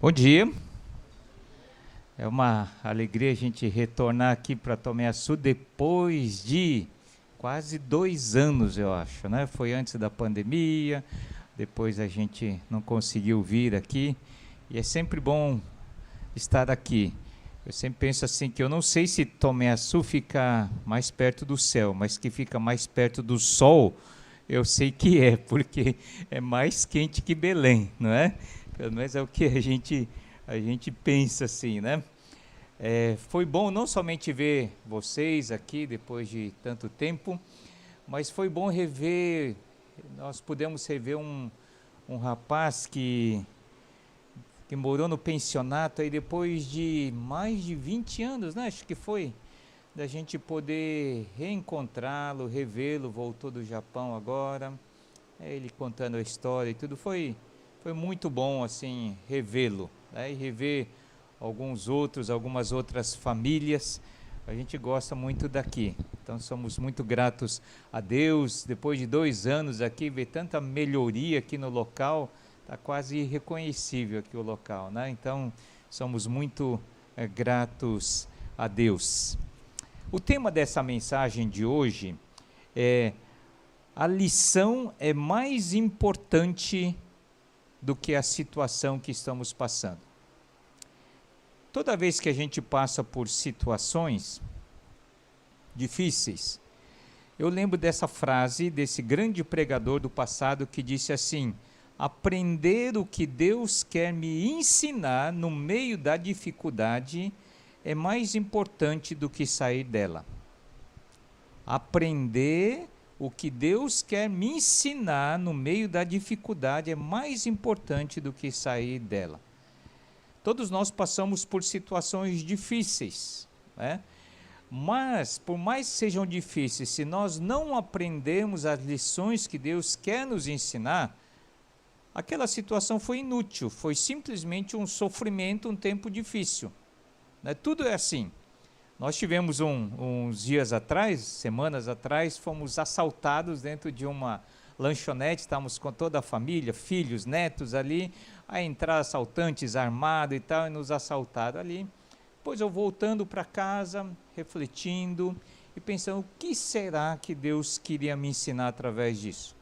Bom dia, é uma alegria a gente retornar aqui para Tomé Açu depois de quase 2 anos, eu acho, né? Foi antes da pandemia, depois a gente não conseguiu vir aqui e é sempre bom estar aqui. Eu sempre penso assim que eu não sei se Tomé Açu fica mais perto do céu, mas que fica mais perto do sol, eu sei que é, porque é mais quente que Belém, não é? Pelo menos é o que a gente pensa assim, né? Foi bom não somente ver vocês aqui depois de tanto tempo, mas foi bom rever, nós pudemos rever um rapaz que morou no pensionato aí depois de mais de 20 anos, né? Acho que foi, da gente poder reencontrá-lo, revê-lo, voltou do Japão agora, ele contando a história e tudo, foi muito bom assim revê-lo, né? E rever algumas outras famílias. A gente gosta muito daqui, então somos muito gratos a Deus. Depois de 2 anos aqui, ver tanta melhoria aqui no local, está quase irreconhecível aqui o local, né? Então somos muito gratos a Deus. O tema dessa mensagem de hoje é: a lição é mais importante do que a situação que estamos passando. Toda vez que a gente passa por situações difíceis, eu lembro dessa frase desse grande pregador do passado que disse assim: aprender o que Deus quer me ensinar no meio da dificuldade é mais importante do que sair dela. Aprender o que Deus quer me ensinar no meio da dificuldade é mais importante do que sair dela. Todos nós passamos por situações difíceis, né? Mas, por mais que sejam difíceis, se nós não aprendermos as lições que Deus quer nos ensinar, aquela situação foi inútil, foi simplesmente um sofrimento, um tempo difícil, né? Tudo é assim. Nós tivemos uns dias atrás, semanas atrás, fomos assaltados dentro de uma lanchonete, estávamos com toda a família, filhos, netos ali, a entrar assaltantes armados e tal, e nos assaltaram ali. Depois eu voltando para casa, refletindo e pensando, o que será que Deus queria me ensinar através disso?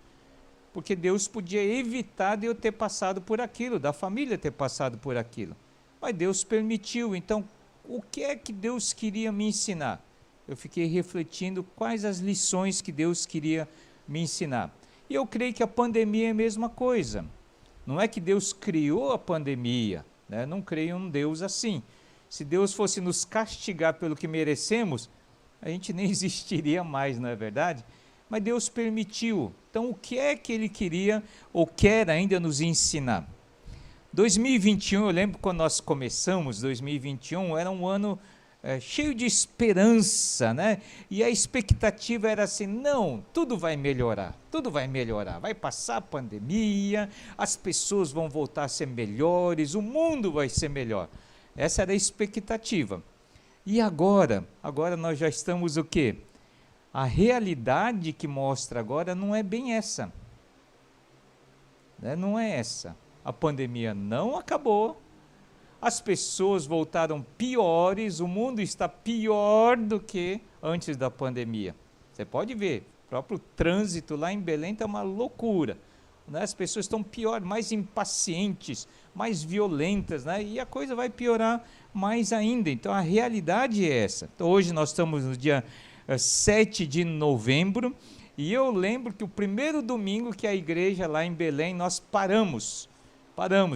Porque Deus podia evitar de eu ter passado por aquilo, da família ter passado por aquilo. Mas Deus permitiu, então o que é que Deus queria me ensinar? Eu fiquei refletindo quais as lições que Deus queria me ensinar. E eu creio que a pandemia é a mesma coisa. Não é que Deus criou a pandemia, né? Não creio em um Deus assim. Se Deus fosse nos castigar pelo que merecemos, a gente nem existiria mais, não é verdade? Mas Deus permitiu. Então o que é que Ele queria ou quer ainda nos ensinar? 2021, eu lembro quando nós começamos, 2021, era um ano cheio de esperança, né? E a expectativa era assim, não, tudo vai melhorar, vai passar a pandemia, as pessoas vão voltar a ser melhores, o mundo vai ser melhor. Essa era a expectativa. E agora nós já estamos o quê? A realidade que mostra agora não é bem essa, né? Não é essa. A pandemia não acabou, as pessoas voltaram piores, o mundo está pior do que antes da pandemia. Você pode ver, o próprio trânsito lá em Belém está uma loucura, né? As pessoas estão pior, mais impacientes, mais violentas, né? E a coisa vai piorar mais ainda. Então a realidade é essa. Então, hoje nós estamos no dia 7 de novembro, e eu lembro que o primeiro domingo que a igreja lá em Belém, nós paramos,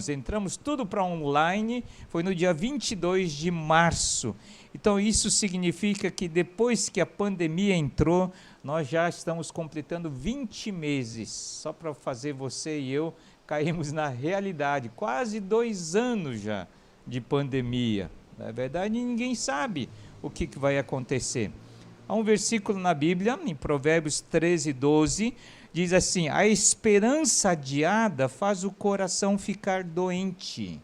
entramos tudo para online, foi no dia 22 de março. Então isso significa que depois que a pandemia entrou, nós já estamos completando 20 meses, só para fazer você e eu caímos na realidade, quase 2 anos já de pandemia. Na verdade, ninguém sabe o que vai acontecer. Há um versículo na Bíblia, em Provérbios 13, 12, diz assim: a esperança adiada faz o coração ficar doente,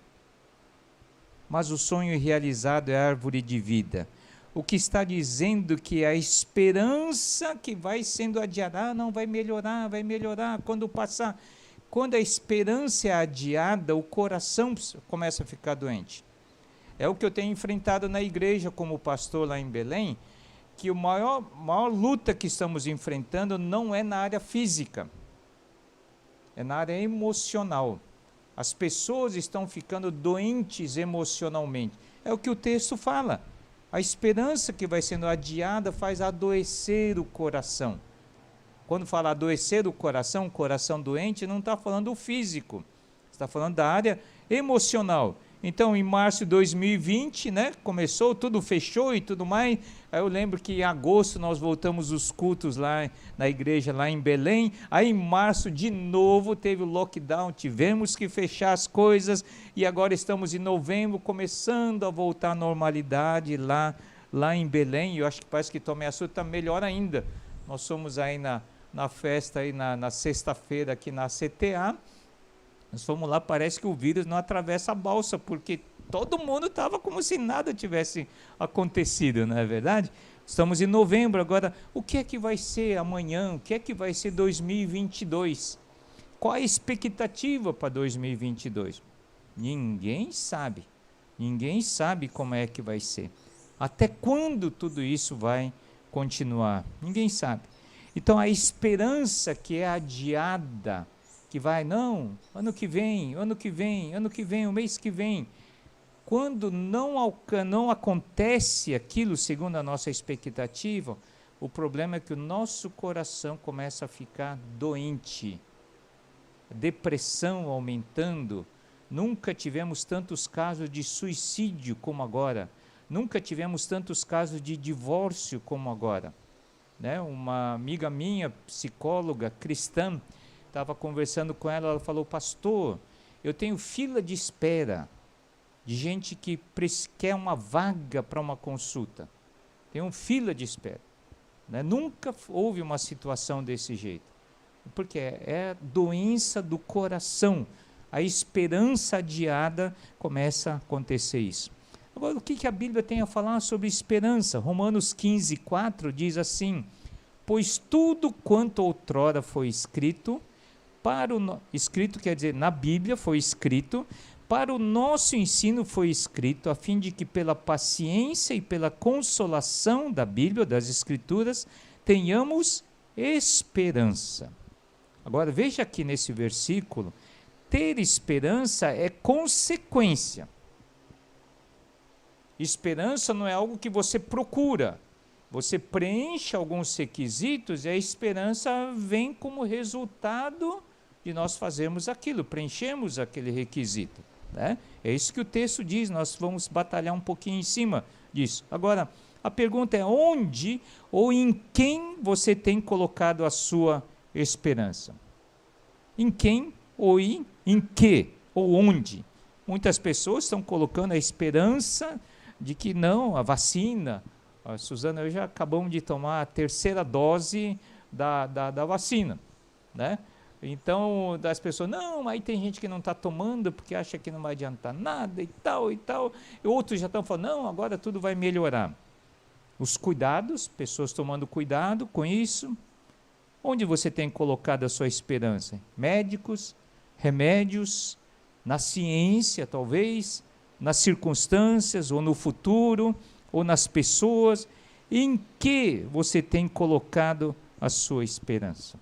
mas o sonho realizado é árvore de vida. O que está dizendo que a esperança que vai sendo adiada, não, vai melhorar, quando passar. Quando a esperança é adiada, o coração começa a ficar doente. É o que eu tenho enfrentado na igreja como pastor lá em Belém, que a maior luta que estamos enfrentando não é na área física, é na área emocional. As pessoas estão ficando doentes emocionalmente. É o que o texto fala. A esperança que vai sendo adiada faz adoecer o coração. Quando fala adoecer o coração doente, não está falando o físico, está falando da área emocional. Então, em março de 2020, né, começou, tudo fechou e tudo mais. Aí eu lembro que em agosto nós voltamos os cultos lá na igreja, lá em Belém. Aí em março, de novo, teve o lockdown, tivemos que fechar as coisas. E agora estamos em novembro, começando a voltar à normalidade lá em Belém. Eu acho que parece que Tomé Açu está melhor ainda. Nós somos aí na festa, aí na sexta-feira aqui na CTA. Nós fomos lá, parece que o vírus não atravessa a balsa, porque todo mundo estava como se nada tivesse acontecido, não é verdade? Estamos em novembro, agora, o que é que vai ser amanhã? O que é que vai ser 2022? Qual a expectativa para 2022? Ninguém sabe como é que vai ser. Até quando tudo isso vai continuar? Ninguém sabe. Então, a esperança que é adiada, que vai, não, ano que vem, o mês que vem. Quando não acontece aquilo segundo a nossa expectativa, o problema é que o nosso coração começa a ficar doente. Depressão aumentando. Nunca tivemos tantos casos de suicídio como agora. Nunca tivemos tantos casos de divórcio como agora. Né? Uma amiga minha, psicóloga cristã, estava conversando com ela, ela falou, pastor, eu tenho fila de espera de gente que quer uma vaga para uma consulta. Tem uma fila de espera. Né? Nunca houve uma situação desse jeito. Porque é doença do coração. A esperança adiada começa a acontecer isso. Agora, o que a Bíblia tem a falar sobre esperança? Romanos 15:4 diz assim, pois tudo quanto outrora foi escrito, escrito quer dizer, na Bíblia foi escrito, para o nosso ensino foi escrito, a fim de que pela paciência e pela consolação da Bíblia, das Escrituras, tenhamos esperança. Agora veja aqui nesse versículo, ter esperança é consequência. Esperança não é algo que você procura. Você preenche alguns requisitos e a esperança vem como resultado de nós fazermos aquilo, preenchemos aquele requisito. Né? É isso que o texto diz, nós vamos batalhar um pouquinho em cima disso. Agora, a pergunta é onde ou em quem você tem colocado a sua esperança? Em quem ou em que ou onde? Muitas pessoas estão colocando a esperança de que não, a vacina... Suzana, eu já acabamos de tomar a terceira dose da vacina, né? Então, das pessoas, não, aí tem gente que não está tomando porque acha que não vai adiantar nada e tal, e outros já estão falando, não, agora tudo vai melhorar. Os cuidados, pessoas tomando cuidado com isso. Onde você tem colocado a sua esperança? Médicos, remédios, na ciência talvez, nas circunstâncias ou no futuro, ou nas pessoas, em que você tem colocado a sua esperança?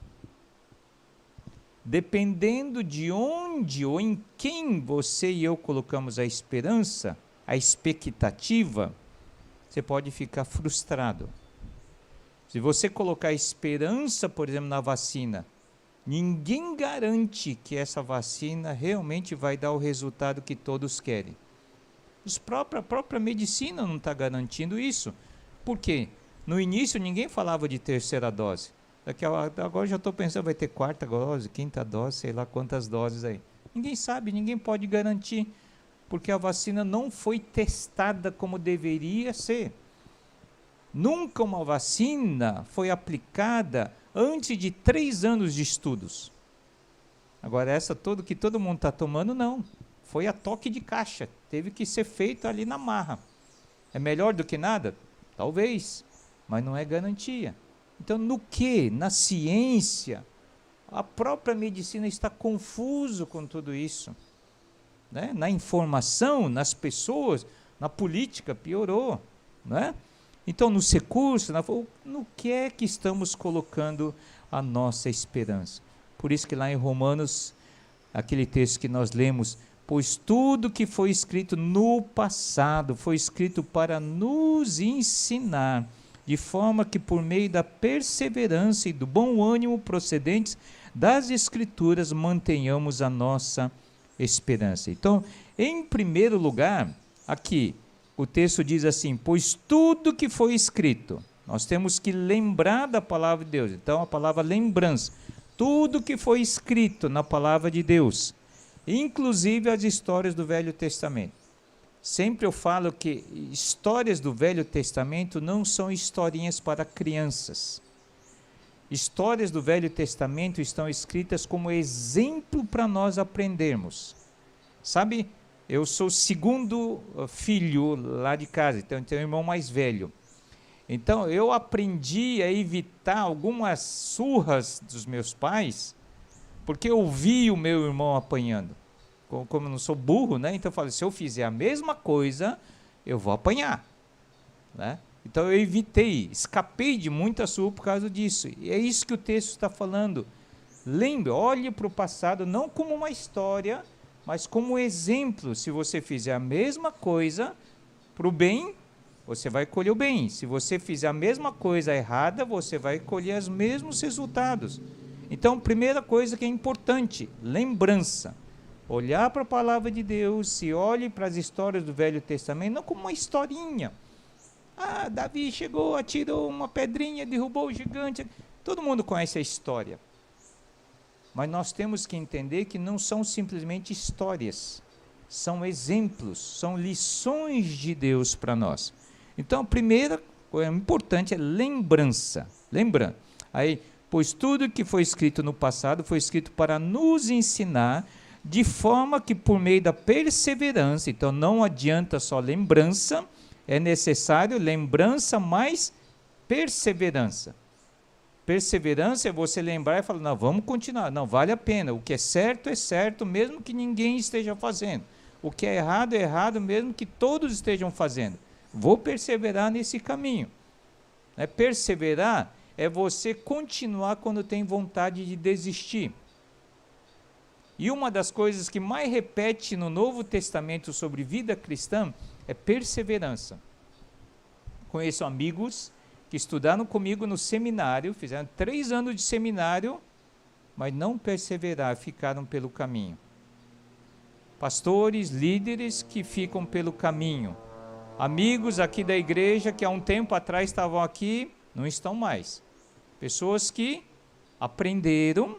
Dependendo de onde ou em quem você e eu colocamos a esperança, a expectativa, você pode ficar frustrado. Se você colocar esperança, por exemplo, na vacina, ninguém garante que essa vacina realmente vai dar o resultado que todos querem. A própria medicina não está garantindo isso. Por quê? No início ninguém falava de terceira dose. Agora já estou pensando, vai ter quarta dose, quinta dose, sei lá quantas doses aí. Ninguém sabe, ninguém pode garantir, porque a vacina não foi testada como deveria ser. Nunca uma vacina foi aplicada antes de 3 anos de estudos. Agora essa que todo mundo está tomando, não. Foi a toque de caixa, teve que ser feito ali na marra. É melhor do que nada? Talvez, mas não é garantia. Então, no que? Na ciência, A própria medicina está confuso com tudo isso, né? Na informação, nas pessoas, na política piorou, né? Então nos recursos, no que é que estamos colocando a nossa esperança? Por isso que lá em Romanos, aquele texto que nós lemos, pois tudo que foi escrito no passado foi escrito para nos ensinar, de forma que por meio da perseverança e do bom ânimo procedentes das Escrituras mantenhamos a nossa esperança. Então, em primeiro lugar, aqui, o texto diz assim, pois tudo que foi escrito, nós temos que lembrar da palavra de Deus. Então, a palavra lembrança, tudo que foi escrito na palavra de Deus, inclusive as histórias do Velho Testamento. Sempre eu falo que histórias do Velho Testamento não são historinhas para crianças. Histórias do Velho Testamento estão escritas como exemplo para nós aprendermos. Sabe, eu sou o segundo filho lá de casa, então eu tenho um irmão mais velho. Então eu aprendi a evitar algumas surras dos meus pais, porque eu vi o meu irmão apanhando. Como eu não sou burro, né? Então eu falo, se eu fizer a mesma coisa, eu vou apanhar, né? Então eu evitei, escapei de muita surra por causa disso. E é isso que o texto está falando. Lembre, olhe para o passado não como uma história, mas como exemplo. Se você fizer a mesma coisa para o bem, você vai colher o bem. Se você fizer a mesma coisa errada, você vai colher os mesmos resultados. Então, primeira coisa que é importante, lembrança. Olhar para a palavra de Deus, se olhe para as histórias do Velho Testamento, não como uma historinha. Ah, Davi chegou, atirou uma pedrinha, derrubou o gigante. Todo mundo conhece a história. Mas nós temos que entender que não são simplesmente histórias. São exemplos, são lições de Deus para nós. Então, a primeira coisa importante é lembrança. Lembrando. Aí, pois tudo que foi escrito no passado foi escrito para nos ensinar, de forma que por meio da perseverança, então não adianta só lembrança, é necessário lembrança mais perseverança. Perseverança é você lembrar e falar, não, vamos continuar, não, vale a pena, o que é certo, mesmo que ninguém esteja fazendo. O que é errado, mesmo que todos estejam fazendo. Vou perseverar nesse caminho. Perseverar é você continuar quando tem vontade de desistir. E uma das coisas que mais repete no Novo Testamento sobre vida cristã é perseverança. Conheço amigos que estudaram comigo no seminário, fizeram 3 anos de seminário, mas não perseveraram, ficaram pelo caminho. Pastores, líderes que ficam pelo caminho. Amigos aqui da igreja que há um tempo atrás estavam aqui, não estão mais. Pessoas que aprenderam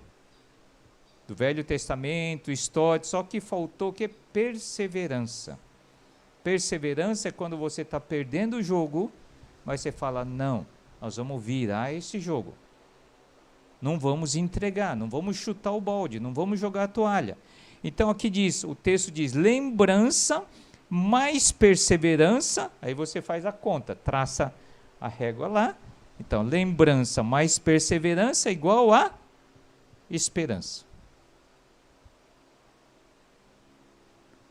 do Velho Testamento, história, só que faltou que perseverança. Perseverança é quando você está perdendo o jogo, mas você fala, não, nós vamos virar esse jogo. Não vamos entregar, não vamos chutar o balde, não vamos jogar a toalha. Então aqui diz, o texto diz, lembrança mais perseverança, aí você faz a conta, traça a régua lá. Então, lembrança mais perseverança é igual a esperança.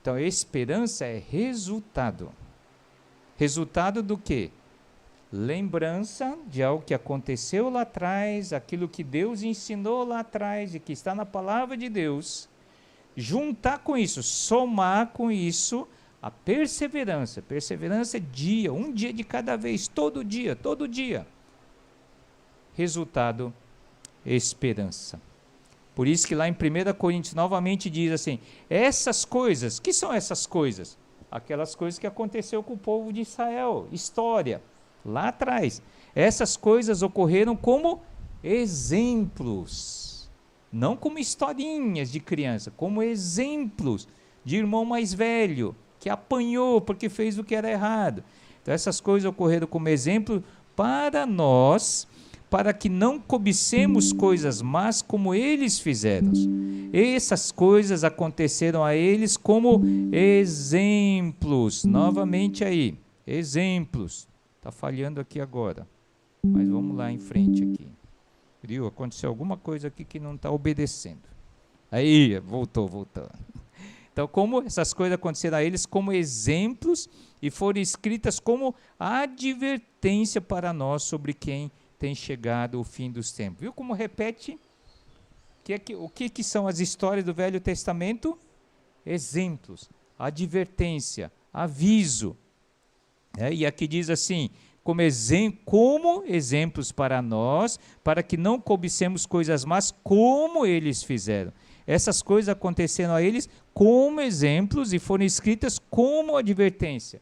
Então, esperança é resultado. Resultado do quê? Lembrança de algo que aconteceu lá atrás, aquilo que Deus ensinou lá atrás e que está na palavra de Deus. Juntar com isso, somar com isso a perseverança. Perseverança é dia, um dia de cada vez, todo dia, todo dia. Resultado, esperança. Por isso que lá em 1 Coríntios novamente diz assim, essas coisas, que são essas coisas? Aquelas coisas que aconteceu com o povo de Israel, história, lá atrás. Essas coisas ocorreram como exemplos, não como historinhas de criança, como exemplos de irmão mais velho, que apanhou porque fez o que era errado. Então essas coisas ocorreram como exemplo para nós, para que não cobicemos coisas más como eles fizeram. Essas coisas aconteceram a eles como exemplos. Novamente aí, exemplos. Está falhando aqui agora, mas vamos lá em frente aqui. Viu? Aconteceu alguma coisa aqui que não está obedecendo. Aí, voltou. Então, como essas coisas aconteceram a eles como exemplos e foram escritas como advertência para nós sobre quem tem chegado o fim dos tempos. Viu como repete? O que são as histórias do Velho Testamento? Exemplos, advertência, aviso. E aqui diz assim, como exemplos para nós, para que não cobicemos coisas más como eles fizeram. Essas coisas aconteceram a eles como exemplos e foram escritas como advertência.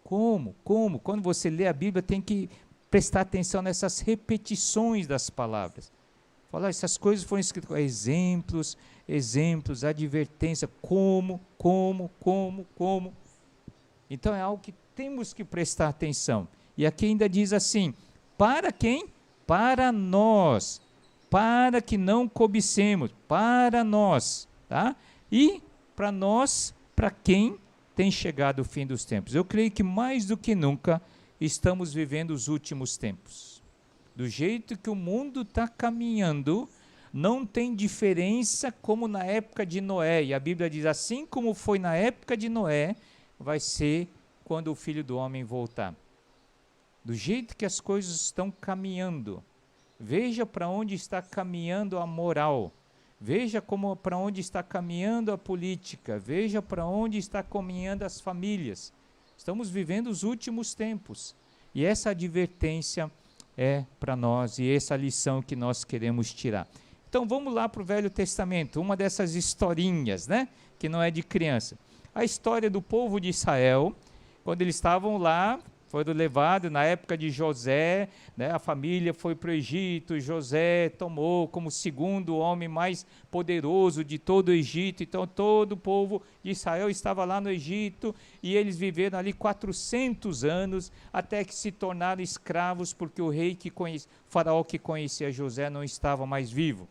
Como? Quando você lê a Bíblia, tem que prestar atenção nessas repetições das palavras. Falar, essas coisas foram escritas como exemplos, advertência, como. Então é algo que temos que prestar atenção. E aqui ainda diz assim, para quem? Para nós, para que não cobicemos, para nós, tá? E para nós, para quem tem chegado o fim dos tempos. Eu creio que mais do que nunca estamos vivendo os últimos tempos. Do jeito que o mundo está caminhando, não tem diferença como na época de Noé. E a Bíblia diz, assim como foi na época de Noé, vai ser quando o Filho do Homem voltar. Do jeito que as coisas estão caminhando, veja para onde está caminhando a moral, veja para onde está caminhando a política, veja para onde está caminhando as famílias. Estamos vivendo os últimos tempos. E essa advertência é para nós, e essa lição que nós queremos tirar. Então vamos lá para o Velho Testamento, uma dessas historinhas, né, que não é de criança. A história do povo de Israel, quando eles estavam lá, foram levados na época de José, né, a família foi para o Egito, José tomou como segundo homem mais poderoso de todo o Egito, então todo o povo de Israel estava lá no Egito, e eles viveram ali 400 anos, até que se tornaram escravos, porque o rei faraó que conhecia José não estava mais vivo.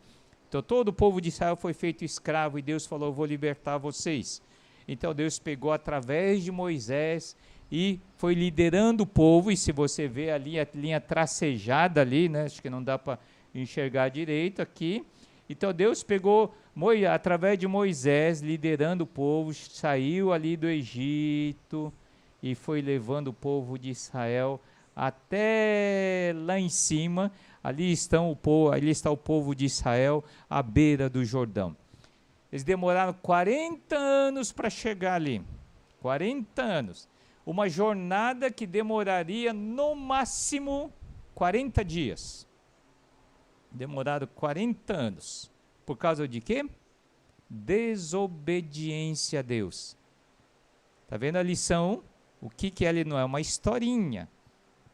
Então todo o povo de Israel foi feito escravo, e Deus falou, eu vou libertar vocês. Então Deus pegou através de Moisés e foi liderando o povo, e se você vê ali a linha tracejada ali, né, acho que não dá para enxergar direito aqui. Então Deus pegou através de Moisés, liderando o povo, saiu ali do Egito e foi levando o povo de Israel até lá em cima. Ali está o povo de Israel à beira do Jordão. Eles demoraram 40 anos para chegar ali. 40 anos. Uma jornada que demoraria no máximo 40 dias. Demoraram 40 anos. Por causa de quê? Desobediência a Deus. Está vendo a lição? O que ele não é? Uma historinha.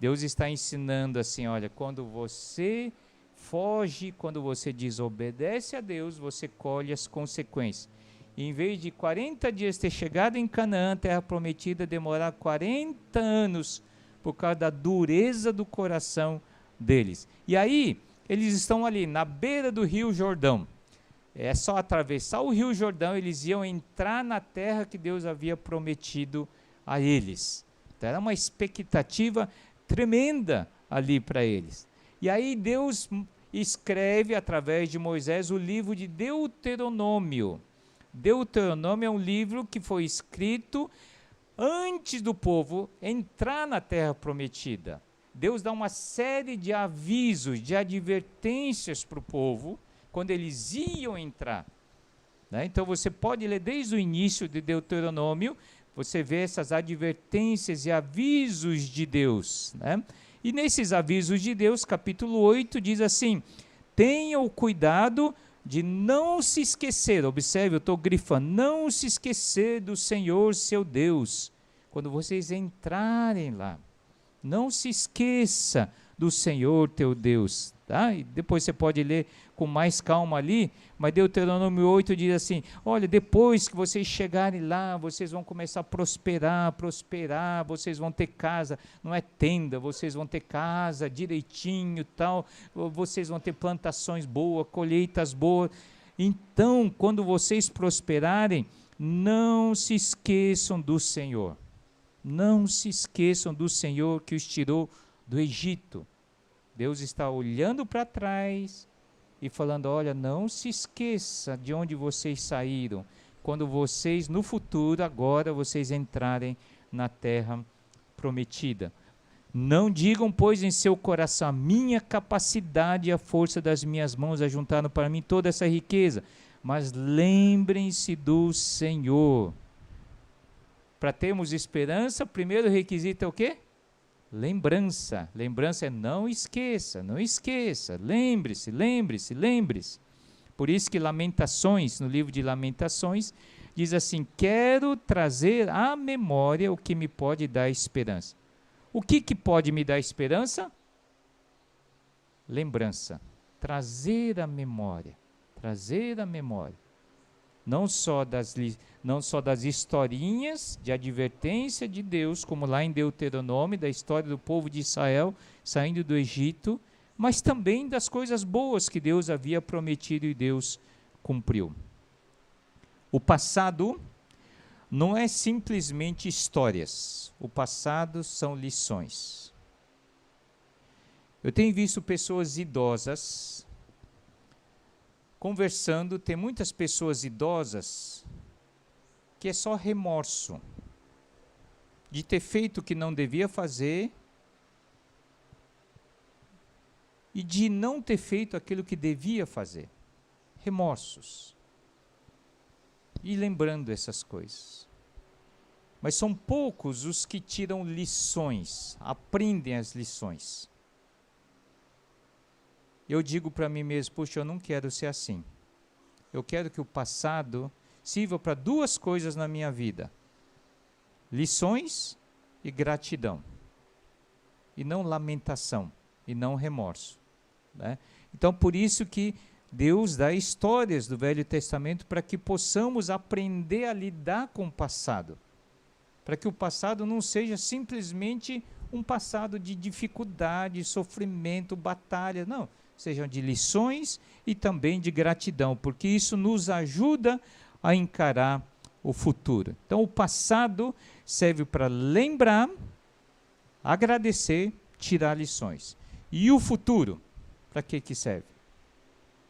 Deus está ensinando assim, olha, quando você foge, quando você desobedece a Deus, você colhe as consequências. E em vez de 40 dias ter chegado em Canaã, terra prometida, demorar 40 anos por causa da dureza do coração deles. E aí, eles estão ali na beira do Rio Jordão. É só atravessar o Rio Jordão, eles iam entrar na terra que Deus havia prometido a eles. Então, era uma expectativa tremenda ali para eles. E aí Deus escreve através de Moisés o livro de Deuteronômio. Deuteronômio é um livro que foi escrito antes do povo entrar na terra prometida. Deus dá uma série de avisos, de advertências para o povo quando eles iam entrar. Né? Então você pode ler desde o início de Deuteronômio, você vê essas advertências e avisos de Deus. Né? E nesses avisos de Deus, capítulo 8, diz assim, tenham cuidado de não se esquecer, observe, eu estou grifando, não se esquecer do Senhor seu Deus, quando vocês entrarem lá, não se esqueça do Senhor teu Deus, tá? E depois você pode ler com mais calma ali, mas Deuteronômio 8 diz assim, olha, depois que vocês chegarem lá, vocês vão começar a prosperar, vocês vão ter casa, não é tenda, vocês vão ter casa direitinho, tal, vocês vão ter plantações boas, colheitas boas. Então, quando vocês prosperarem, não se esqueçam do Senhor. Não se esqueçam do Senhor que os tirou do Egito. Deus está olhando para trás e falando: olha, não se esqueça de onde vocês saíram, quando vocês, no futuro, agora, vocês entrarem na terra prometida. Não digam, pois, em seu coração: a minha capacidade e a força das minhas mãos ajuntaram para mim toda essa riqueza. Mas lembrem-se do Senhor. Para termos esperança, o primeiro requisito é o quê? Lembrança. Lembrança é não esqueça, não esqueça. Lembre-se, lembre-se, lembre-se. Por isso que Lamentações, no livro de Lamentações, diz assim: quero trazer à memória o que me pode dar esperança. O que pode me dar esperança? Lembrança. Trazer à memória. Trazer à memória. Não só das historinhas de advertência de Deus, como lá em Deuteronômio, da história do povo de Israel saindo do Egito, mas também das coisas boas que Deus havia prometido e Deus cumpriu. O passado não é simplesmente histórias. O passado são lições. Eu tenho visto pessoas idosas conversando, tem muitas pessoas idosas que é só remorso de ter feito o que não devia fazer e de não ter feito aquilo que devia fazer. Remorsos. E lembrando essas coisas. Mas são poucos os que tiram lições, aprendem as lições. Eu digo para mim mesmo: puxa, eu não quero ser assim. Eu quero que o passado sirva para duas coisas na minha vida: lições e gratidão. E não lamentação, e não remorso. Né? Então, por isso que Deus dá histórias do Velho Testamento para que possamos aprender a lidar com o passado. Para que o passado não seja simplesmente um passado de dificuldade, sofrimento, batalha. Não. Sejam de lições e também de gratidão, porque isso nos ajuda a encarar o futuro. Então, o passado serve para lembrar, agradecer, tirar lições. E o futuro, para que serve?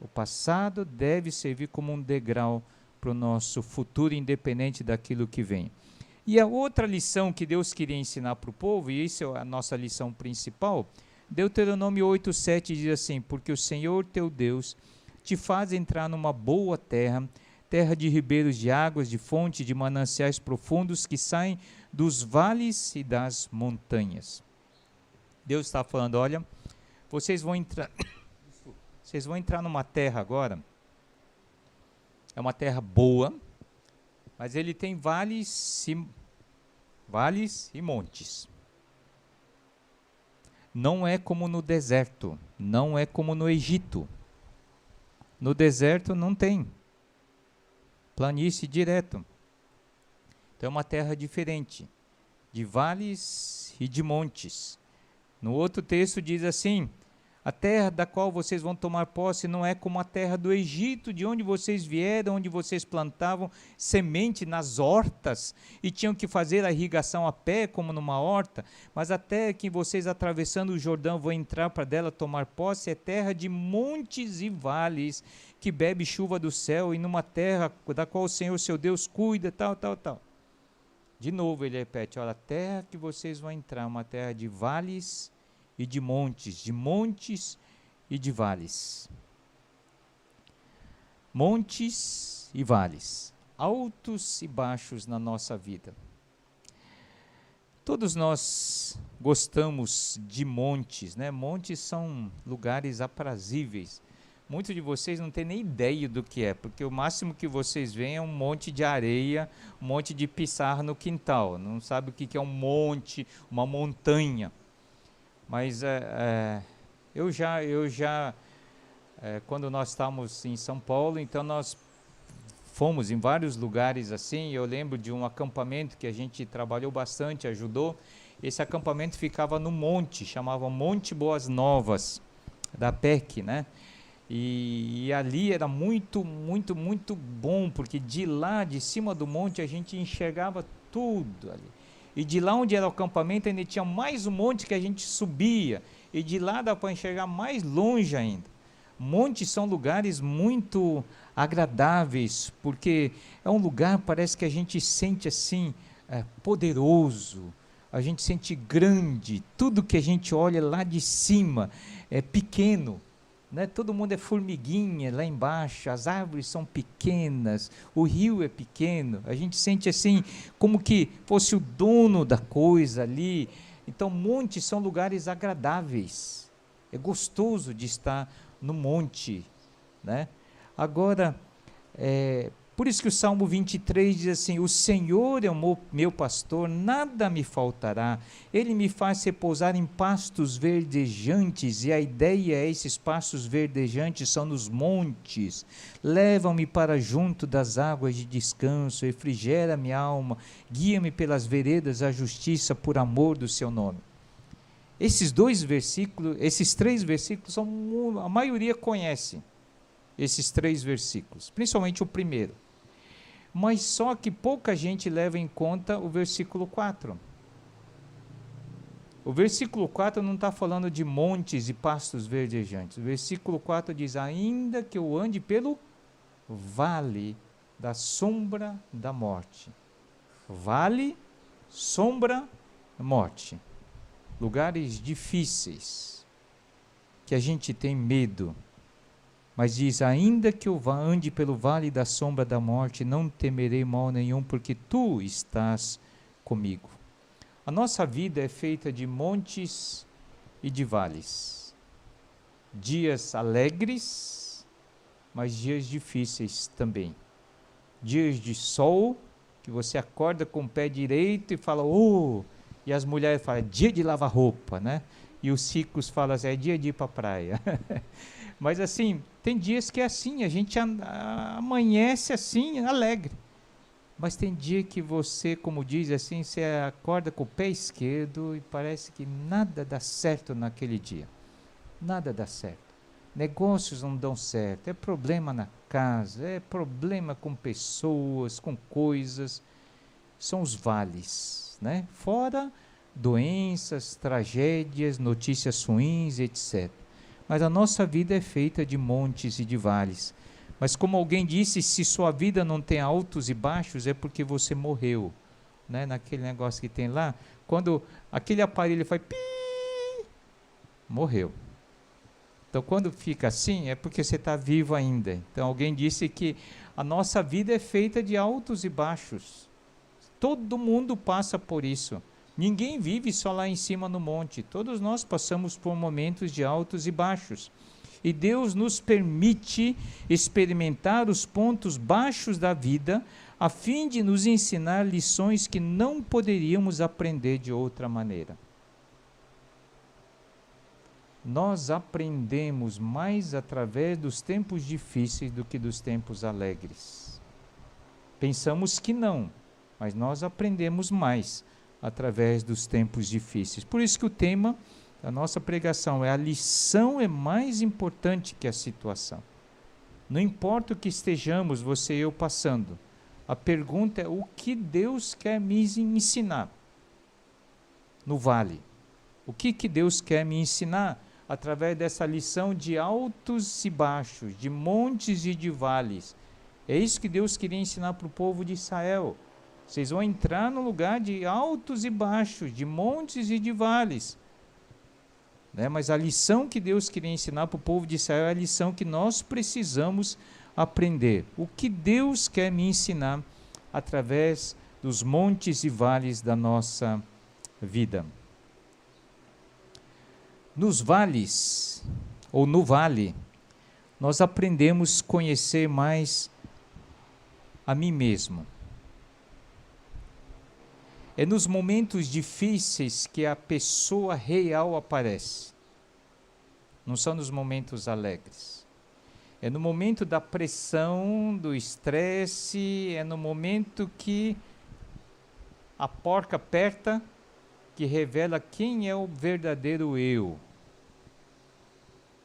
O passado deve servir como um degrau para o nosso futuro, independente daquilo que vem. E a outra lição que Deus queria ensinar para o povo, e isso é a nossa lição principal, Deuteronômio 8:7 diz assim: porque o Senhor teu Deus te faz entrar numa boa terra, terra de ribeiros de águas, de fontes, de mananciais profundos que saem dos vales e das montanhas. Deus está falando: olha, vocês vão entrar numa terra agora, é uma terra boa, mas ele tem vales e montes. Não é como no deserto, não é como no Egito. No deserto não tem planície direto. Então é uma terra diferente, de vales e de montes. No outro texto diz assim: a terra da qual vocês vão tomar posse não é como a terra do Egito, de onde vocês vieram, onde vocês plantavam semente nas hortas e tinham que fazer a irrigação a pé, como numa horta, mas a terra que vocês, atravessando o Jordão, vão entrar para dela tomar posse é terra de montes e vales, que bebe chuva do céu, e numa terra da qual o Senhor, seu Deus, cuida, tal. De novo ele repete: olha, a terra que vocês vão entrar é uma terra de vales e de montes e de vales. Montes e vales, altos e baixos na nossa vida. Todos nós gostamos de montes, né? Montes são lugares aprazíveis. Muitos de vocês não têm nem ideia do que é, porque o máximo que vocês veem é um monte de areia, um monte de pissarra no quintal. Não sabe o que é um monte, uma montanha. Mas eu já quando nós estávamos em São Paulo, então nós fomos em vários lugares assim. Eu lembro de um acampamento que a gente trabalhou bastante, ajudou. Esse acampamento ficava no monte, chamava Monte Boas Novas, da PEC, né? E ali era muito bom, porque de lá, de cima do monte, a gente enxergava tudo ali. E de lá onde era o acampamento ainda tinha mais um monte que a gente subia. e de lá dá para enxergar mais longe ainda. Montes são lugares muito agradáveis, porque é um lugar, parece que a gente sente assim, poderoso, a gente sente grande, tudo que a gente olha lá de cima é pequeno, né? Todo mundo é formiguinha lá embaixo, as árvores são pequenas, o rio é pequeno, a gente sente assim, como que fosse o dono da coisa ali. Então, montes são lugares agradáveis, é gostoso de estar no monte, né? Agora, por isso que o Salmo 23 diz assim: o Senhor é o meu pastor, nada me faltará, Ele me faz repousar em pastos verdejantes, e a ideia é, esses pastos verdejantes são nos montes, levam-me para junto das águas de descanso, refrigera minha alma, guia-me pelas veredas da justiça, por amor do seu nome. Esses três versículos, a maioria conhece esses 3 versículos, principalmente o primeiro. Mas só que pouca gente leva em conta o versículo 4. O versículo 4 não está falando de montes e pastos verdejantes. O versículo 4 diz: ainda que eu ande pelo vale da sombra da morte. Vale, sombra, morte. Lugares difíceis, que a gente tem medo, mas diz: ainda que eu ande pelo vale da sombra da morte, não temerei mal nenhum, porque tu estás comigo. A nossa vida é feita de montes e de vales, dias alegres, mas dias difíceis também, dias de sol, que você acorda com o pé direito e fala, e as mulheres falam, dia de lavar roupa, né? E os ricos falam assim, é dia de ir para a praia. Mas assim, tem dias que é assim, a gente amanhece assim, alegre. Mas tem dia que você, como diz assim, você acorda com o pé esquerdo e parece que nada dá certo naquele dia. Nada dá certo. Negócios não dão certo, é problema na casa, é problema com pessoas, com coisas. São os vales, né? Fora doenças, tragédias, notícias ruins, etc. Mas a nossa vida é feita de montes e de vales. Mas como alguém disse, se sua vida não tem altos e baixos, é porque você morreu, né? Naquele negócio que tem lá, quando aquele aparelho faz pi, morreu. Então, quando fica assim, é porque você está vivo ainda. Então, alguém disse que a nossa vida é feita de altos e baixos. Todo mundo passa por isso. Ninguém vive só lá em cima no monte. Todos nós passamos por momentos de altos e baixos. E Deus nos permite experimentar os pontos baixos da vida, a fim de nos ensinar lições que não poderíamos aprender de outra maneira. Nós aprendemos mais através dos tempos difíceis do que dos tempos alegres. Pensamos que não, mas nós aprendemos mais através dos tempos difíceis. Por isso que o tema da nossa pregação é: a lição é mais importante que a situação. Não importa o que estejamos, você e eu, passando, a pergunta é: o que Deus quer me ensinar no vale? O que Deus quer me ensinar através dessa lição de altos e baixos, de montes e de vales? É isso que Deus queria ensinar para o povo de Israel. Vocês vão entrar no lugar de altos e baixos, de montes e de vales. Né? Mas a lição que Deus queria ensinar para o povo de Israel é a lição que nós precisamos aprender. O que Deus quer me ensinar através dos montes e vales da nossa vida. Nos vales, ou no vale, nós aprendemos a conhecer mais a mim mesmo. É nos momentos difíceis que a pessoa real aparece. Não são nos momentos alegres. É no momento da pressão, do estresse, é no momento que a porca aperta, que revela quem é o verdadeiro eu.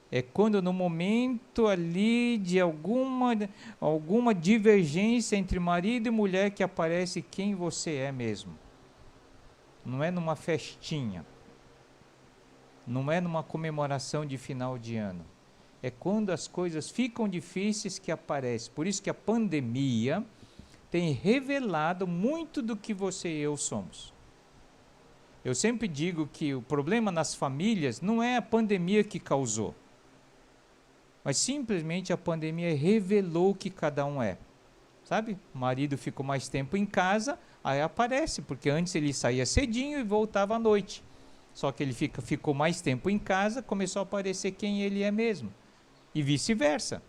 É quando no momento ali de alguma divergência entre marido e mulher que aparece quem você é mesmo. Não é numa festinha. não é numa comemoração de final de ano. É quando as coisas ficam difíceis que aparece. Por isso que a pandemia tem revelado muito do que você e eu somos. Eu sempre digo que o problema nas famílias não é a pandemia que causou, mas simplesmente a pandemia revelou o que cada um é. Sabe? O marido ficou mais tempo em casa, aí aparece, porque antes ele saía cedinho e voltava à noite. Só que ele ficou mais tempo em casa, começou a aparecer quem ele é mesmo. E vice-versa.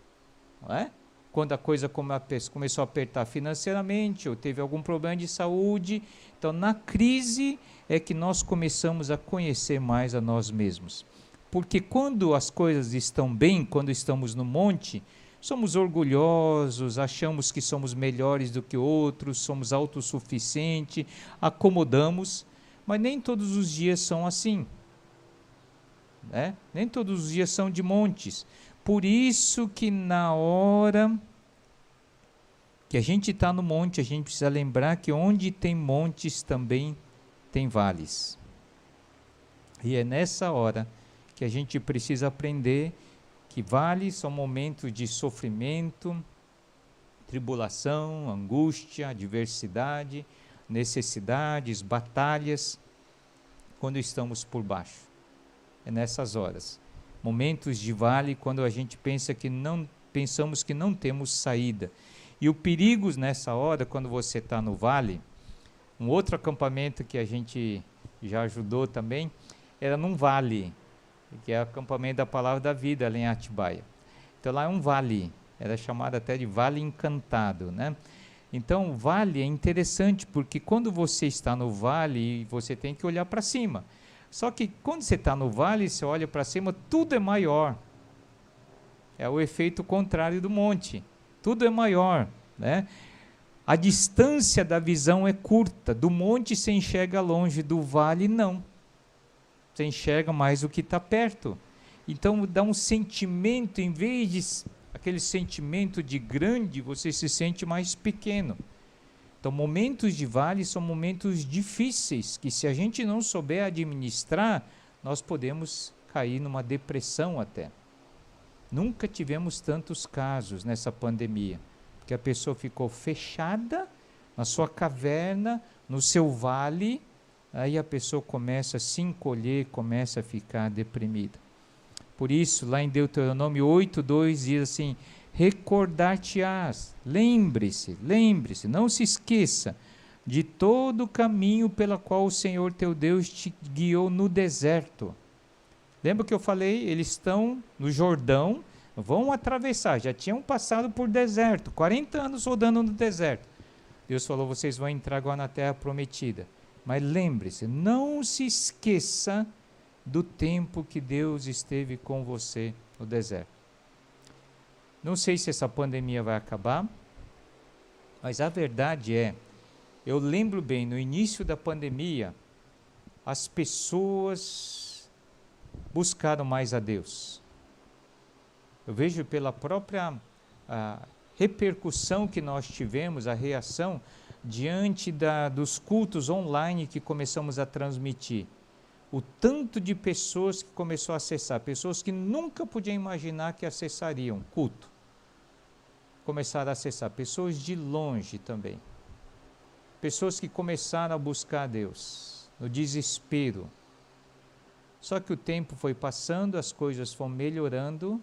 Não é? Quando a coisa começou a apertar financeiramente, ou teve algum problema de saúde. Então, na crise é que nós começamos a conhecer mais a nós mesmos. Porque quando as coisas estão bem, quando estamos no monte, somos orgulhosos, achamos que somos melhores do que outros, somos autossuficientes, acomodamos, mas nem todos os dias são assim. Né? Nem todos os dias são de montes. Por isso que na hora que a gente está no monte, a gente precisa lembrar que onde tem montes também tem vales. E é nessa hora que a gente precisa aprender que vales são momentos de sofrimento, tribulação, angústia, adversidade, necessidades, batalhas, quando estamos por baixo. É nessas horas. Momentos de vale, quando a gente pensamos que não temos saída. E o perigo nessa hora, quando você está no vale, um outro acampamento que a gente já ajudou também, era num vale, que é o acampamento da Palavra da Vida, ali em Atibaia. Então lá é um vale, era chamado até de Vale Encantado, né? Então o vale é interessante, porque quando você está no vale, você tem que olhar para cima. Só que quando você está no vale, você olha para cima, tudo é maior. É o efeito contrário do monte. Tudo é maior, né? A distância da visão é curta. Do monte você enxerga longe, do vale não. Você enxerga mais o que está perto. Então dá um sentimento, em vez de aquele sentimento de grande, você se sente mais pequeno. Então momentos de vale são momentos difíceis, que se a gente não souber administrar, nós podemos cair numa depressão até. Nunca tivemos tantos casos nessa pandemia, porque a pessoa ficou fechada na sua caverna, no seu vale, aí a pessoa começa a se encolher, começa a ficar deprimida. Por isso, lá em Deuteronômio 8:2 diz assim: recordar-te-ás, lembre-se, não se esqueça de todo o caminho pela qual o Senhor teu Deus te guiou no deserto. Lembra que eu falei? Eles estão no Jordão, vão atravessar, já tinham passado por deserto, 40 anos rodando no deserto. Deus falou, vocês vão entrar agora na terra prometida. Mas lembre-se, não se esqueça do tempo que Deus esteve com você no deserto. Não sei se essa pandemia vai acabar, mas a verdade é, eu lembro bem, no início da pandemia, as pessoas buscaram mais a Deus. Eu vejo pela própria repercussão que nós tivemos, a reação, diante dos cultos online que começamos a transmitir. O tanto de pessoas que começou a acessar, pessoas que nunca podiam imaginar que acessariam culto. Começaram a acessar, pessoas de longe também. Pessoas que começaram a buscar a Deus, no desespero. Só que o tempo foi passando, as coisas foram melhorando,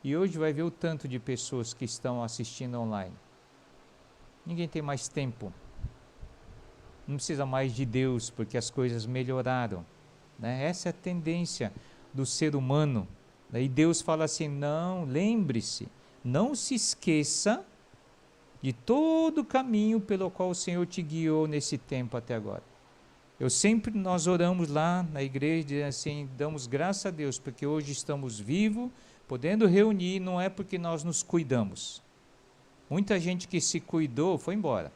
e hoje vai ver o tanto de pessoas que estão assistindo online. Ninguém tem mais tempo. Não precisa mais de Deus, porque as coisas melhoraram. Né? Essa é a tendência do ser humano. E Deus fala assim, não, lembre-se, não se esqueça de todo o caminho pelo qual o Senhor te guiou nesse tempo até agora. Nós oramos lá na igreja, assim, damos graças a Deus, porque hoje estamos vivos, podendo reunir, não é porque nós nos cuidamos. Muita gente que se cuidou foi embora.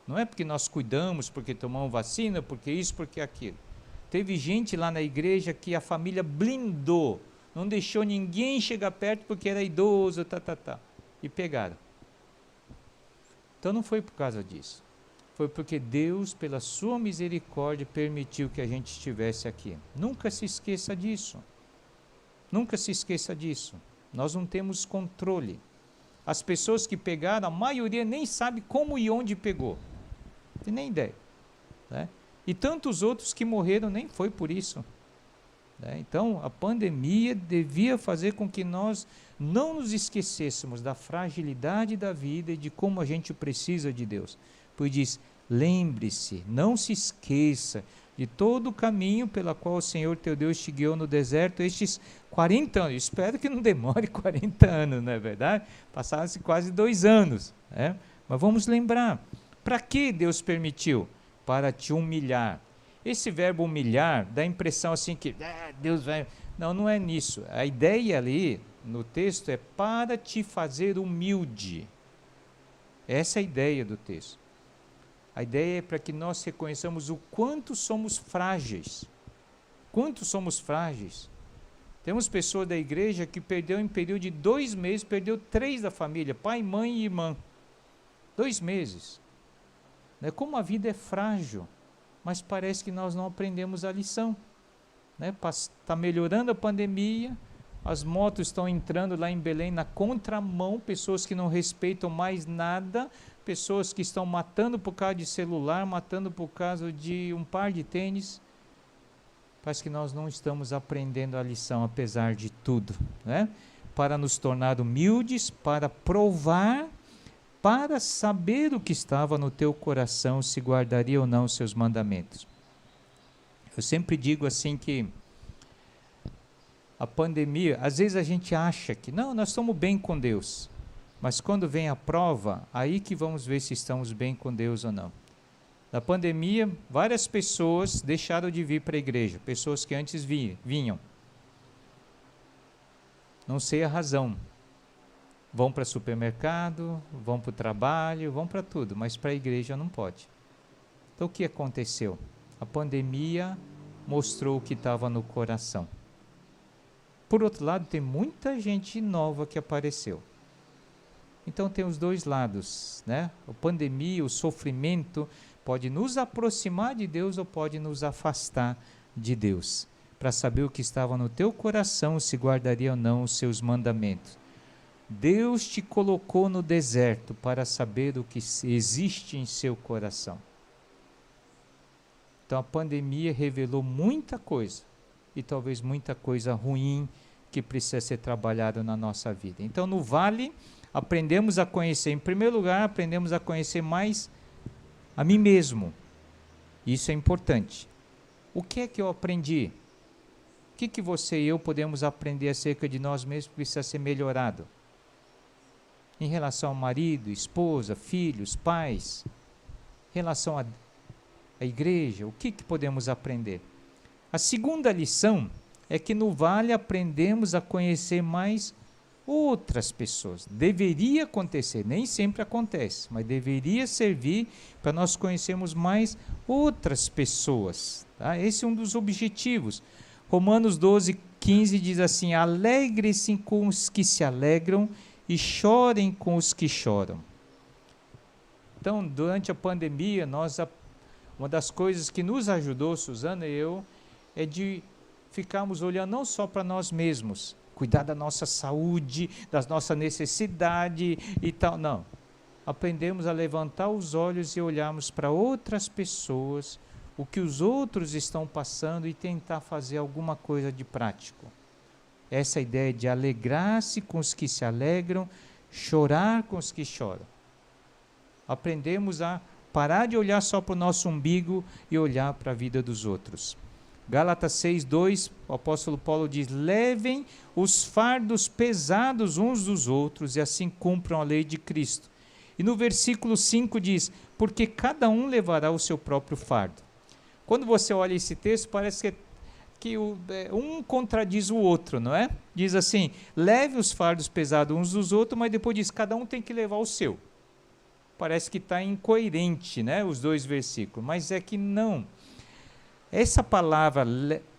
Não é porque nós cuidamos, porque tomamos vacina, porque isso, porque aquilo. Teve gente lá na igreja que a família blindou, não deixou ninguém chegar perto porque era idoso, e pegaram. Então não foi por causa disso. foi porque Deus, pela sua misericórdia, permitiu que a gente estivesse aqui. Nunca se esqueça disso. Nunca se esqueça disso. Nós não temos controle. As pessoas que pegaram, a maioria nem sabe como e onde pegou. Não tem nem ideia. Né? E tantos outros que morreram nem foi por isso. Né? Então, a pandemia devia fazer com que nós não nos esquecêssemos da fragilidade da vida e de como a gente precisa de Deus. Pois diz, lembre-se, não se esqueça de todo o caminho pela qual o Senhor teu Deus te guiou no deserto estes 40 anos. Espero que não demore 40 anos, não é verdade? Passaram-se quase 2 anos. Né? Mas vamos lembrar, para que Deus permitiu? Para te humilhar. Esse verbo humilhar dá a impressão assim que Deus vai... Não, não é nisso. A ideia ali no texto é para te fazer humilde. Essa é a ideia do texto. A ideia é para que nós reconheçamos o quanto somos frágeis. Quanto somos frágeis. Temos pessoas da igreja que perdeu em período de 2 meses, perdeu 3 da família, pai, mãe e irmã. 2 meses. Né? Como a vida é frágil, mas parece que nós não aprendemos a lição. Né? Está melhorando a pandemia, as motos estão entrando lá em Belém na contramão, pessoas que não respeitam mais nada, pessoas que estão matando por causa de celular, matando por causa de um par de tênis. Parece que nós não estamos aprendendo a lição, apesar de tudo. Né? Para nos tornar humildes, para provar, para saber o que estava no teu coração, se guardaria ou não os seus mandamentos. Eu sempre digo assim que a pandemia, às vezes a gente acha que não, nós estamos bem com Deus, mas quando vem a prova, aí que vamos ver se estamos bem com Deus ou não. Na pandemia, várias pessoas deixaram de vir para a igreja, pessoas que antes vinham. Não sei a razão. Vão para o supermercado, vão para o trabalho, vão para tudo, mas para a igreja não pode. Então o que aconteceu? A pandemia mostrou o que estava no coração. Por outro lado, tem muita gente nova que apareceu. Então tem os dois lados, né? A pandemia, o sofrimento pode nos aproximar de Deus ou pode nos afastar de Deus. Para saber o que estava no teu coração, se guardaria ou não os seus mandamentos. Deus te colocou no deserto para saber o que existe em seu coração. Então a pandemia revelou muita coisa e talvez muita coisa ruim que precisa ser trabalhada na nossa vida. Então no vale aprendemos a conhecer, em primeiro lugar, aprendemos a conhecer mais a mim mesmo. Isso é importante. O que é que eu aprendi? O que você e eu podemos aprender acerca de nós mesmos que precisa ser melhorado? Em relação ao marido, esposa, filhos, pais, em relação à igreja, o que podemos aprender? A segunda lição é que no vale aprendemos a conhecer mais outras pessoas. Deveria acontecer, nem sempre acontece, mas deveria servir para nós conhecermos mais outras pessoas. Tá? Esse é um dos objetivos. Romanos 12:15 diz assim: alegre-se com os que se alegram e chorem com os que choram. Então, durante a pandemia, uma das coisas que nos ajudou, Suzana e eu, é de ficarmos olhando não só para nós mesmos, cuidar da nossa saúde, das nossas necessidades e tal, não. Aprendemos a levantar os olhos e olharmos para outras pessoas, o que os outros estão passando e tentar fazer alguma coisa de prático. Essa ideia de alegrar-se com os que se alegram, chorar com os que choram. Aprendemos a parar de olhar só para o nosso umbigo e olhar para a vida dos outros. Gálatas 6:2, o apóstolo Paulo diz: levem os fardos pesados uns dos outros e assim cumpram a lei de Cristo. E no versículo 5 diz: porque cada um levará o seu próprio fardo. Quando você olha esse texto, parece que um contradiz o outro, não é? Diz assim: leve os fardos pesados uns dos outros, mas depois diz: cada um tem que levar o seu. Parece que está incoerente, né, os dois versículos, mas é que não. Essa palavra,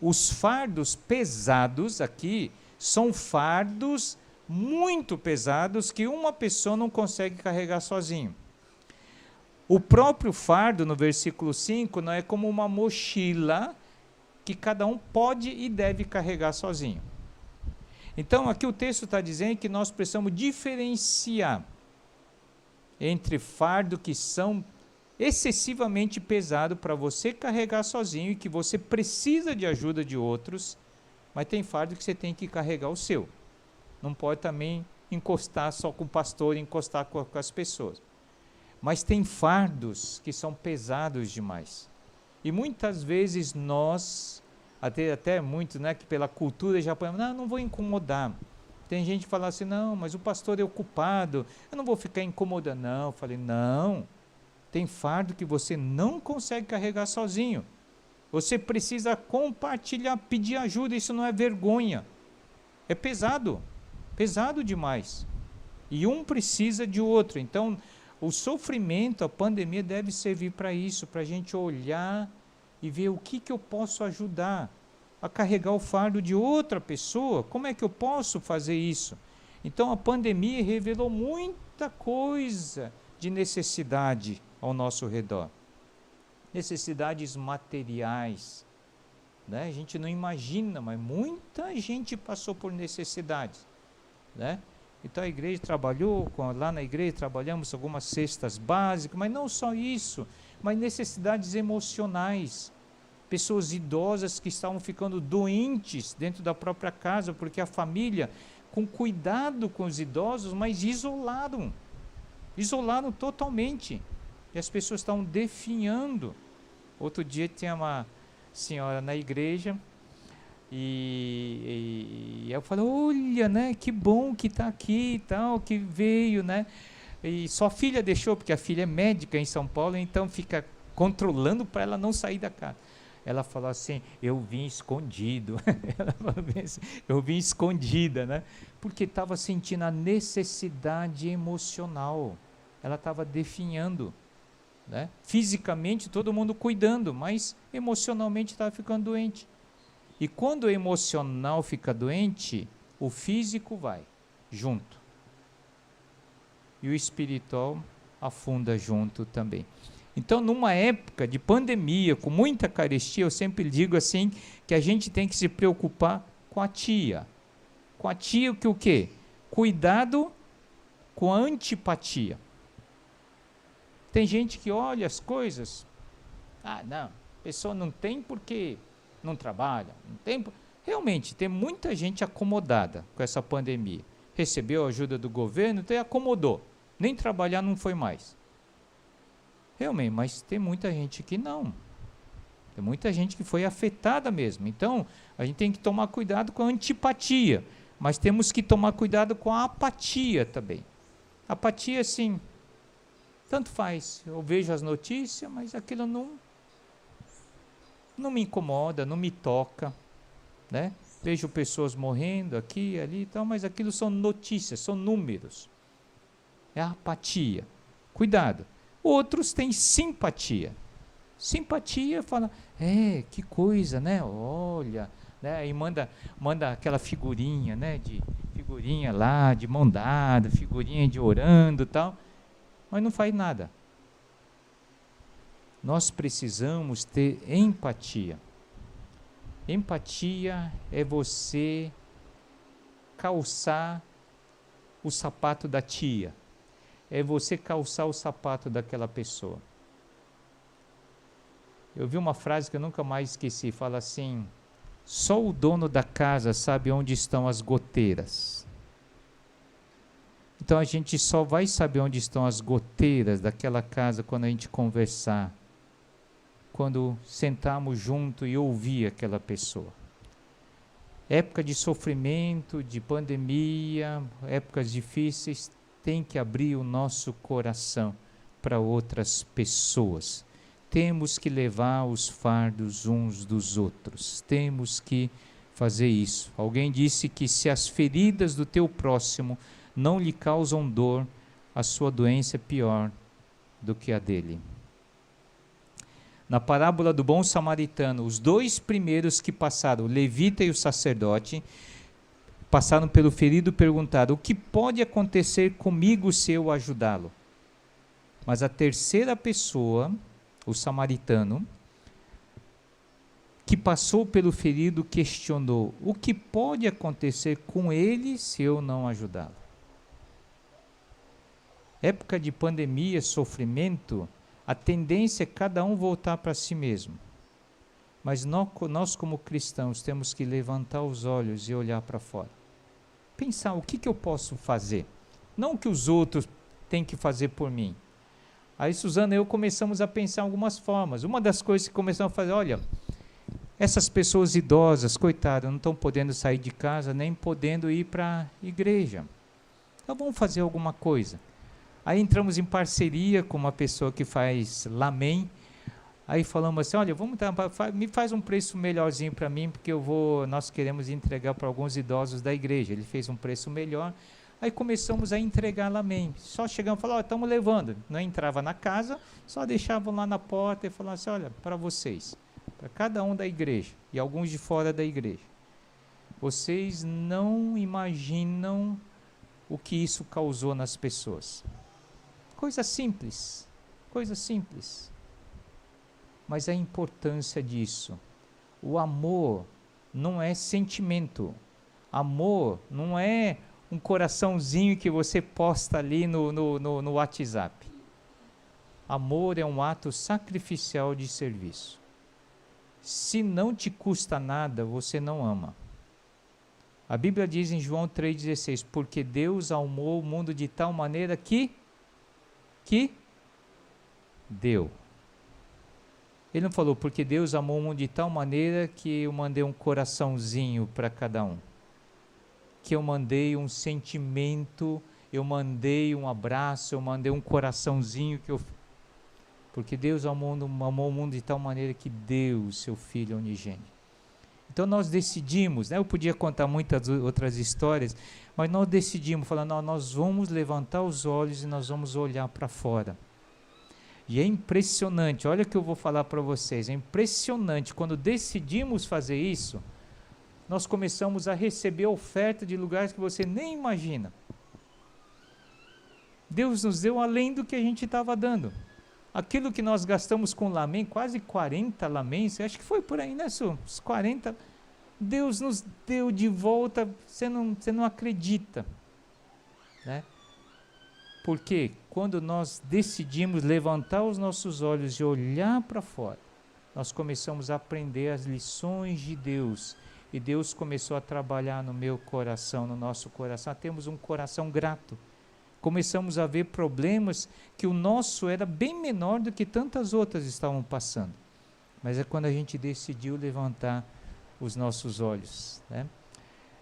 os fardos pesados aqui, são fardos muito pesados que uma pessoa não consegue carregar sozinho. O próprio fardo, no versículo 5, não é como uma mochila que cada um pode e deve carregar sozinho. Então, aqui o texto está dizendo que nós precisamos diferenciar entre fardo que são excessivamente pesado para você carregar sozinho e que você precisa de ajuda de outros, mas tem fardo que você tem que carregar o seu. Não pode também encostar só com o pastor, encostar com as pessoas. Mas tem fardos que são pesados demais. E muitas vezes nós, até muito, né, que pela cultura já põe, não vou incomodar. Tem gente que fala assim, não, mas o pastor é ocupado, eu não vou ficar incomodando. Não, eu falei, não. Tem fardo que você não consegue carregar sozinho. Você precisa compartilhar, pedir ajuda, isso não é vergonha. É pesado, pesado demais. E um precisa de outro. Então, o sofrimento, a pandemia deve servir para isso, para a gente olhar e ver o que eu posso ajudar a carregar o fardo de outra pessoa. Como é que eu posso fazer isso? Então, a pandemia revelou muita coisa de necessidade ao nosso redor. Necessidades materiais, né? A gente não imagina, mas muita gente passou por necessidades, né? Então a igreja trabalhou, lá na igreja trabalhamos algumas cestas básicas, mas não só isso, mas necessidades emocionais. Pessoas idosas que estavam ficando doentes dentro da própria casa, porque a família, com cuidado com os idosos, mas isolaram totalmente. E as pessoas estavam definhando. Outro dia tinha uma senhora na igreja e eu falei, olha, né, que bom que está aqui e tal, que veio, né? E sua filha deixou, porque a filha é médica em São Paulo, então fica controlando para ela não sair da casa. Ela falou assim, eu vim escondido. Ela falou assim, eu vim escondida, né? Porque estava sentindo a necessidade emocional. Ela estava definhando, né? Fisicamente todo mundo cuidando, mas emocionalmente estava ficando doente. E quando o emocional fica doente, o físico vai junto. E o espiritual afunda junto também. Então, numa época de pandemia, com muita carestia, eu sempre digo assim, que a gente tem que se preocupar com a tia. Com a tia que o quê? Cuidado com a antipatia. Tem gente que olha as coisas, não, a pessoa não tem porque não trabalha, não tem. Realmente, tem muita gente acomodada com essa pandemia. Recebeu a ajuda do governo, então acomodou. Nem trabalhar não foi mais. Realmente, mas tem muita gente que não. Tem muita gente que foi afetada mesmo. Então, a gente tem que tomar cuidado com a antipatia, mas temos que tomar cuidado com a apatia também. Apatia, assim, tanto faz. Eu vejo as notícias, mas aquilo não me incomoda, não me toca, né? Vejo pessoas morrendo aqui, ali e tal, mas aquilo são notícias, são números. É a apatia. Cuidado. Outros têm simpatia. Simpatia fala, que coisa, né? Olha, né? E manda aquela figurinha, né? De figurinha lá, de mão dada, figurinha de orando e tal, mas não faz nada. Nós precisamos ter empatia. Empatia é você calçar o sapato da tia. É você calçar o sapato daquela pessoa. Eu vi uma frase que eu nunca mais esqueci, fala assim, só o dono da casa sabe onde estão as goteiras. Então a gente só vai saber onde estão as goteiras daquela casa quando a gente conversar, quando sentarmos junto e ouvir aquela pessoa. Época de sofrimento, de pandemia, épocas difíceis, tem que abrir o nosso coração para outras pessoas. Temos que levar os fardos uns dos outros. Temos que fazer isso. Alguém disse que se as feridas do teu próximo não lhe causam dor, a sua doença é pior do que a dele. Na parábola do bom samaritano, os dois primeiros que passaram, o levita e o sacerdote, passaram pelo ferido e perguntaram, o que pode acontecer comigo se eu ajudá-lo? Mas a terceira pessoa, o samaritano, que passou pelo ferido, questionou: o que pode acontecer com ele se eu não ajudá-lo? Época de pandemia, sofrimento, a tendência é cada um voltar para si mesmo. Mas nós como cristãos temos que levantar os olhos e olhar para fora. Pensar o que eu posso fazer. Não o que os outros têm que fazer por mim. Aí Suzana e eu começamos a pensar algumas formas. Uma das coisas que começamos a fazer, olha, essas pessoas idosas, coitadas, não estão podendo sair de casa, nem podendo ir para a igreja. Então vamos fazer alguma coisa. Aí entramos em parceria com uma pessoa que faz lamen. Aí falamos assim, olha, me faz um preço melhorzinho para mim, porque nós queremos entregar para alguns idosos da igreja. Ele fez um preço melhor. Aí começamos a entregar lamen. Só chegamos e falamos, estamos levando. Não entrava na casa, só deixavam lá na porta e falavam assim, olha, para vocês, para cada um da igreja e alguns de fora da igreja. Vocês não imaginam o que isso causou nas pessoas. Coisa simples, coisa simples. Mas a importância disso. O amor não é sentimento. Amor não é um coraçãozinho que você posta ali no WhatsApp. Amor é um ato sacrificial de serviço. Se não te custa nada, você não ama. A Bíblia diz em João 3,16, porque Deus amou o mundo de tal maneira que deu. Ele não falou, porque Deus amou o mundo de tal maneira que eu mandei um coraçãozinho para cada um. Que eu mandei um sentimento, eu mandei um abraço, eu mandei um coraçãozinho porque Deus amou o mundo de tal maneira que deu o seu Filho unigênito. Então nós decidimos, eu podia contar muitas outras histórias, mas nós decidimos, falando, nós vamos levantar os olhos e nós vamos olhar para fora. E é impressionante, olha o que eu vou falar para vocês, é impressionante, quando decidimos fazer isso, nós começamos a receber oferta de lugares que você nem imagina. Deus nos deu além do que a gente estava dando. Aquilo que nós gastamos com lamen, quase 40 lamens, acho que foi por aí, né, Su? Uns 40, Deus nos deu de volta, você não acredita. Né? Porque quando nós decidimos levantar os nossos olhos e olhar para fora, nós começamos a aprender as lições de Deus. E Deus começou a trabalhar no meu coração, no nosso coração. Temos um coração grato. Começamos a ver problemas que o nosso era bem menor do que tantas outras estavam passando. Mas é quando a gente decidiu levantar os nossos olhos. Né?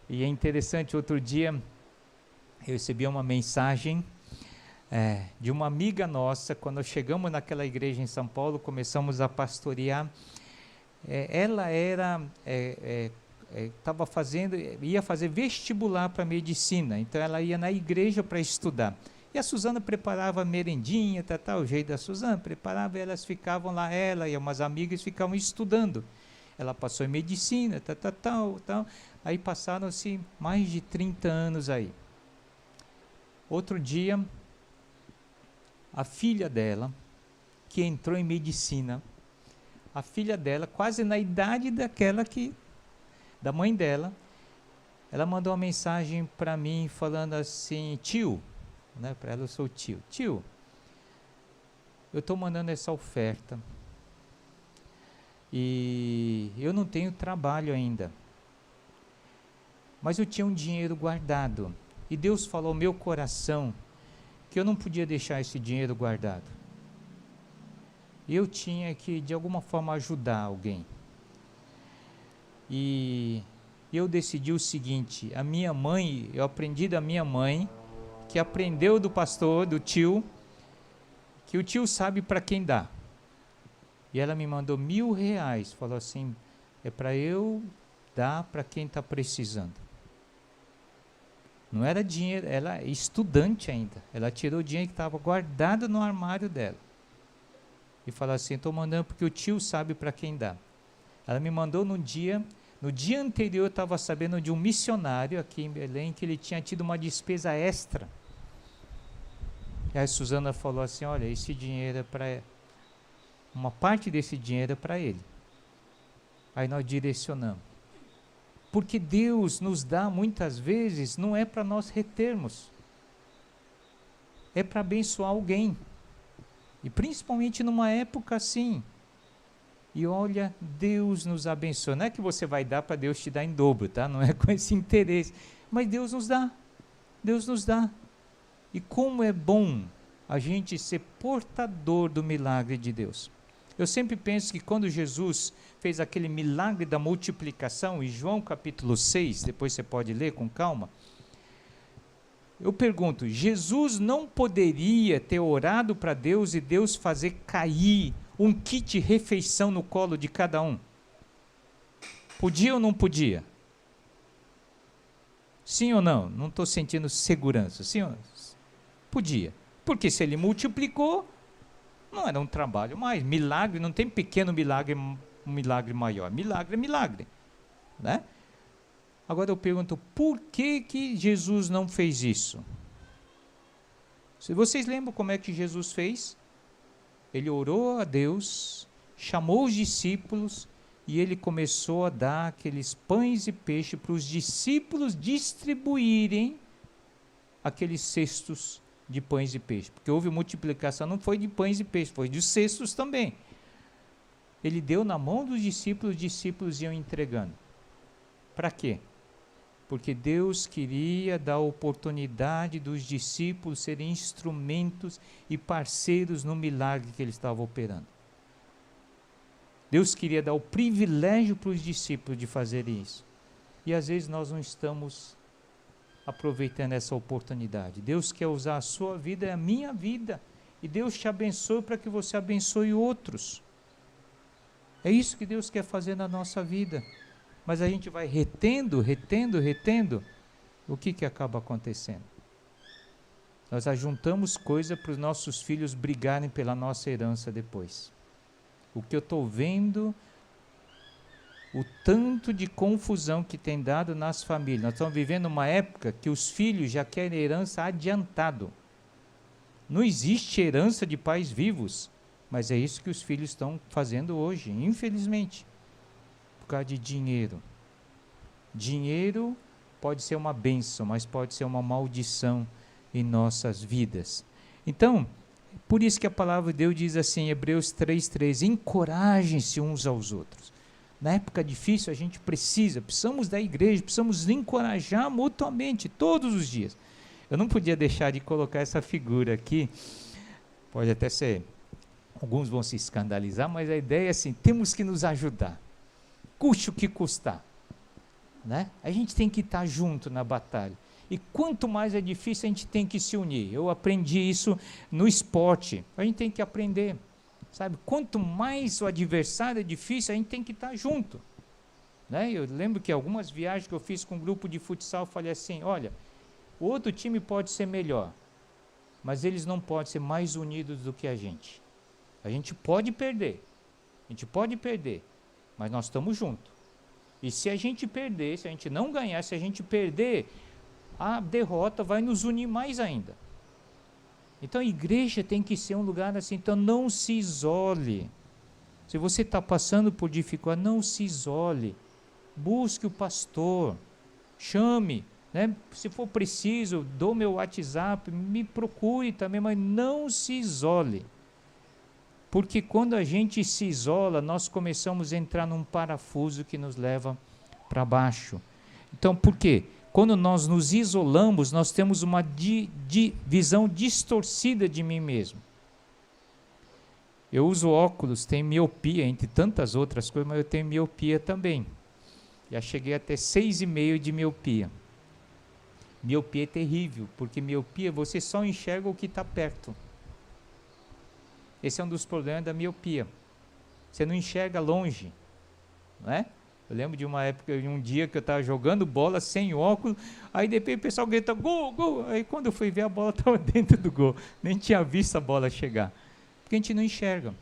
E é interessante, outro dia eu recebi uma mensagem de uma amiga nossa, quando chegamos naquela igreja em São Paulo, começamos a pastorear. Ela era... ia fazer vestibular para medicina, então ela ia na igreja para estudar. E a Suzana preparava merendinha, o jeito da Suzana, preparava, e elas ficavam lá, ela e umas amigas ficavam estudando. Ela passou em medicina, aí passaram-se mais de 30 anos aí. Outro dia, a filha dela, que entrou em medicina, a filha dela, quase na idade da mãe dela, ela mandou uma mensagem para mim falando assim, tio, né, para ela eu sou tio, eu estou mandando essa oferta e eu não tenho trabalho ainda, mas eu tinha um dinheiro guardado e Deus falou ao meu coração que eu não podia deixar esse dinheiro guardado, eu tinha que de alguma forma ajudar alguém. E eu decidi o seguinte, eu aprendi da minha mãe, que aprendeu do pastor, do tio, que o tio sabe para quem dá. E ela me mandou R$1.000, falou assim, é para eu dar para quem está precisando. Não era dinheiro, ela é estudante ainda, ela tirou o dinheiro que estava guardado no armário dela. E falou assim, estou mandando porque o tio sabe para quem dá. Ela me mandou no dia anterior eu estava sabendo de um missionário aqui em Belém que ele tinha tido uma despesa extra. E a Suzana falou assim, olha, esse dinheiro é para... Uma parte desse dinheiro é para ele. Aí nós direcionamos. Porque Deus nos dá, muitas vezes, não é para nós retermos. É para abençoar alguém. E principalmente numa época assim. E olha, Deus nos abençoa. Não é que você vai dar para Deus te dar em dobro, tá? Não é com esse interesse. Mas Deus nos dá. Deus nos dá. E como é bom a gente ser portador do milagre de Deus. Eu sempre penso que quando Jesus fez aquele milagre da multiplicação, em João capítulo 6, depois você pode ler com calma, eu pergunto, Jesus não poderia ter orado para Deus e Deus fazer cair um kit refeição no colo de cada um? Podia ou não podia? Sim ou não? Não estou sentindo segurança. Sim ou não? Podia. Porque se ele multiplicou, não era um trabalho mais. Milagre, não tem pequeno milagre, um milagre maior. Milagre é milagre. Né? Agora eu pergunto, por que Jesus não fez isso? Se vocês lembram como é que Jesus fez? Ele orou a Deus, chamou os discípulos e ele começou a dar aqueles pães e peixe para os discípulos distribuírem aqueles cestos de pães e peixe. Porque houve multiplicação, não foi de pães e peixe, foi de cestos também. Ele deu na mão dos discípulos, os discípulos iam entregando. Para quê? Porque Deus queria dar a oportunidade dos discípulos serem instrumentos e parceiros no milagre que ele estava operando. Deus queria dar o privilégio para os discípulos de fazerem isso. E às vezes nós não estamos aproveitando essa oportunidade. Deus quer usar a sua vida e a minha vida. E Deus te abençoe para que você abençoe outros. É isso que Deus quer fazer na nossa vida. Mas a gente vai retendo, o que acaba acontecendo? Nós ajuntamos coisa para os nossos filhos brigarem pela nossa herança depois. O que eu estou vendo, o tanto de confusão que tem dado nas famílias. Nós estamos vivendo uma época que os filhos já querem herança adiantado. Não existe herança de pais vivos, mas é isso que os filhos estão fazendo hoje, infelizmente. Por causa de dinheiro. Dinheiro pode ser uma bênção, mas pode ser uma maldição em nossas vidas. Então, por isso que a palavra de Deus diz assim, em Hebreus 3:3, encorajem-se uns aos outros. Na época difícil a gente precisamos da igreja, precisamos encorajar mutuamente, todos os dias. Eu não podia deixar de colocar essa figura aqui, pode até ser, alguns vão se escandalizar, mas a ideia é assim, temos que nos ajudar. Custe o que custar, né? A gente tem que estar junto na batalha, e quanto mais é difícil a gente tem que se unir. Eu aprendi isso no esporte, a gente tem que aprender, sabe? Quanto mais o adversário é difícil, a gente tem que estar junto, né? Eu lembro que algumas viagens que eu fiz com um grupo de futsal, eu falei assim, olha, o outro time pode ser melhor, mas eles não podem ser mais unidos do que a gente pode perder, mas nós estamos juntos. E se a gente perder, se a gente não ganhar, se a gente perder, a derrota vai nos unir mais ainda. Então a igreja tem que ser um lugar assim, então não se isole. Se você está passando por dificuldade, não se isole. Busque o pastor, chame, né? Se for preciso, dou meu WhatsApp, me procure também, mas não se isole. Porque quando a gente se isola, nós começamos a entrar num parafuso que nos leva para baixo. Então, por quê? Quando nós nos isolamos, nós temos uma visão distorcida de mim mesmo. Eu uso óculos, tenho miopia, entre tantas outras coisas, mas eu tenho miopia também. Já cheguei até 6,5 de miopia. Miopia é terrível, porque miopia você só enxerga o que está perto. Esse é um dos problemas da miopia. Você não enxerga longe, não é? Eu lembro de uma época, de um dia que eu estava jogando bola sem óculos, aí depois o pessoal grita, gol, gol. Aí quando eu fui ver, a bola estava dentro do gol. Nem tinha visto a bola chegar. Porque a gente não enxerga.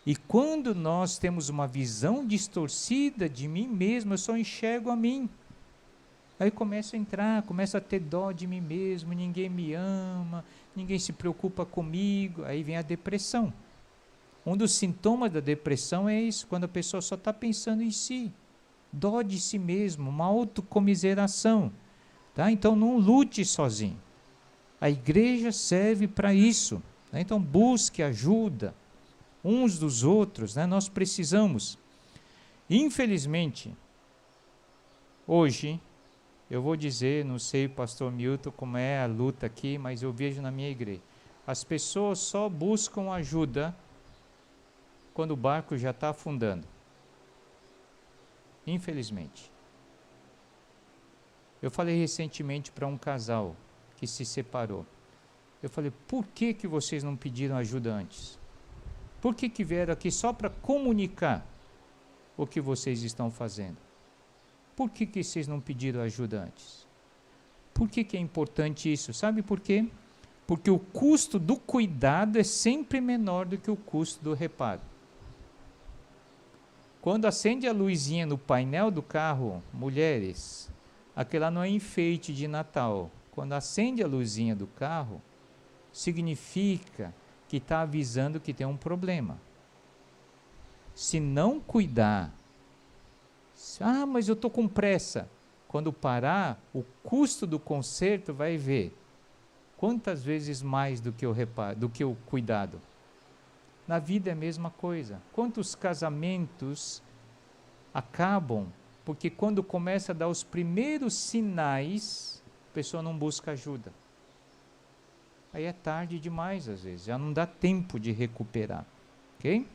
E quando nós temos uma visão distorcida de mim mesmo, eu só enxergo a mim. Aí começa a entrar, começa a ter dó de mim mesmo, ninguém me ama, ninguém se preocupa comigo, aí vem a depressão. Um dos sintomas da depressão é isso, quando a pessoa só está pensando em si, dó de si mesmo, uma autocomiseração. Tá? Então não lute sozinho. A igreja serve para isso. Né? Então busque ajuda uns dos outros, né? Nós precisamos. Infelizmente, hoje, eu vou dizer, não sei, pastor Milton, como é a luta aqui, mas eu vejo na minha igreja. As pessoas só buscam ajuda quando o barco já está afundando. Infelizmente. Eu falei recentemente para um casal que se separou. Eu falei, por que vocês não pediram ajuda antes? Por que vieram aqui só para comunicar o que vocês estão fazendo? Por que vocês não pediram ajuda antes? Por que é importante isso? Sabe por quê? Porque o custo do cuidado é sempre menor do que o custo do reparo. Quando acende a luzinha no painel do carro, mulheres, aquela não é enfeite de Natal. Quando acende a luzinha do carro, significa que está avisando que tem um problema. Se não cuidar, mas eu estou com pressa. Quando parar, o custo do conserto vai ver quantas vezes mais do que o reparo, do que o cuidado. Na vida é a mesma coisa. Quantos casamentos acabam porque quando começa a dar os primeiros sinais, a pessoa não busca ajuda. Aí é tarde demais às vezes, já não dá tempo de recuperar, ok?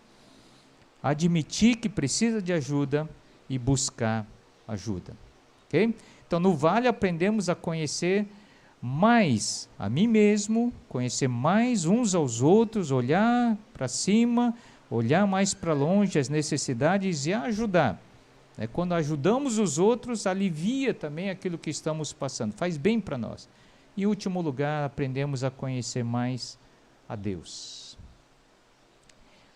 Admitir que precisa de ajuda e buscar ajuda, ok? Então no Vale aprendemos a conhecer mais a mim mesmo, conhecer mais uns aos outros, olhar para cima, olhar mais para longe as necessidades e ajudar. Quando ajudamos os outros, alivia também aquilo que estamos passando, faz bem para nós. Em último lugar, aprendemos a conhecer mais a Deus.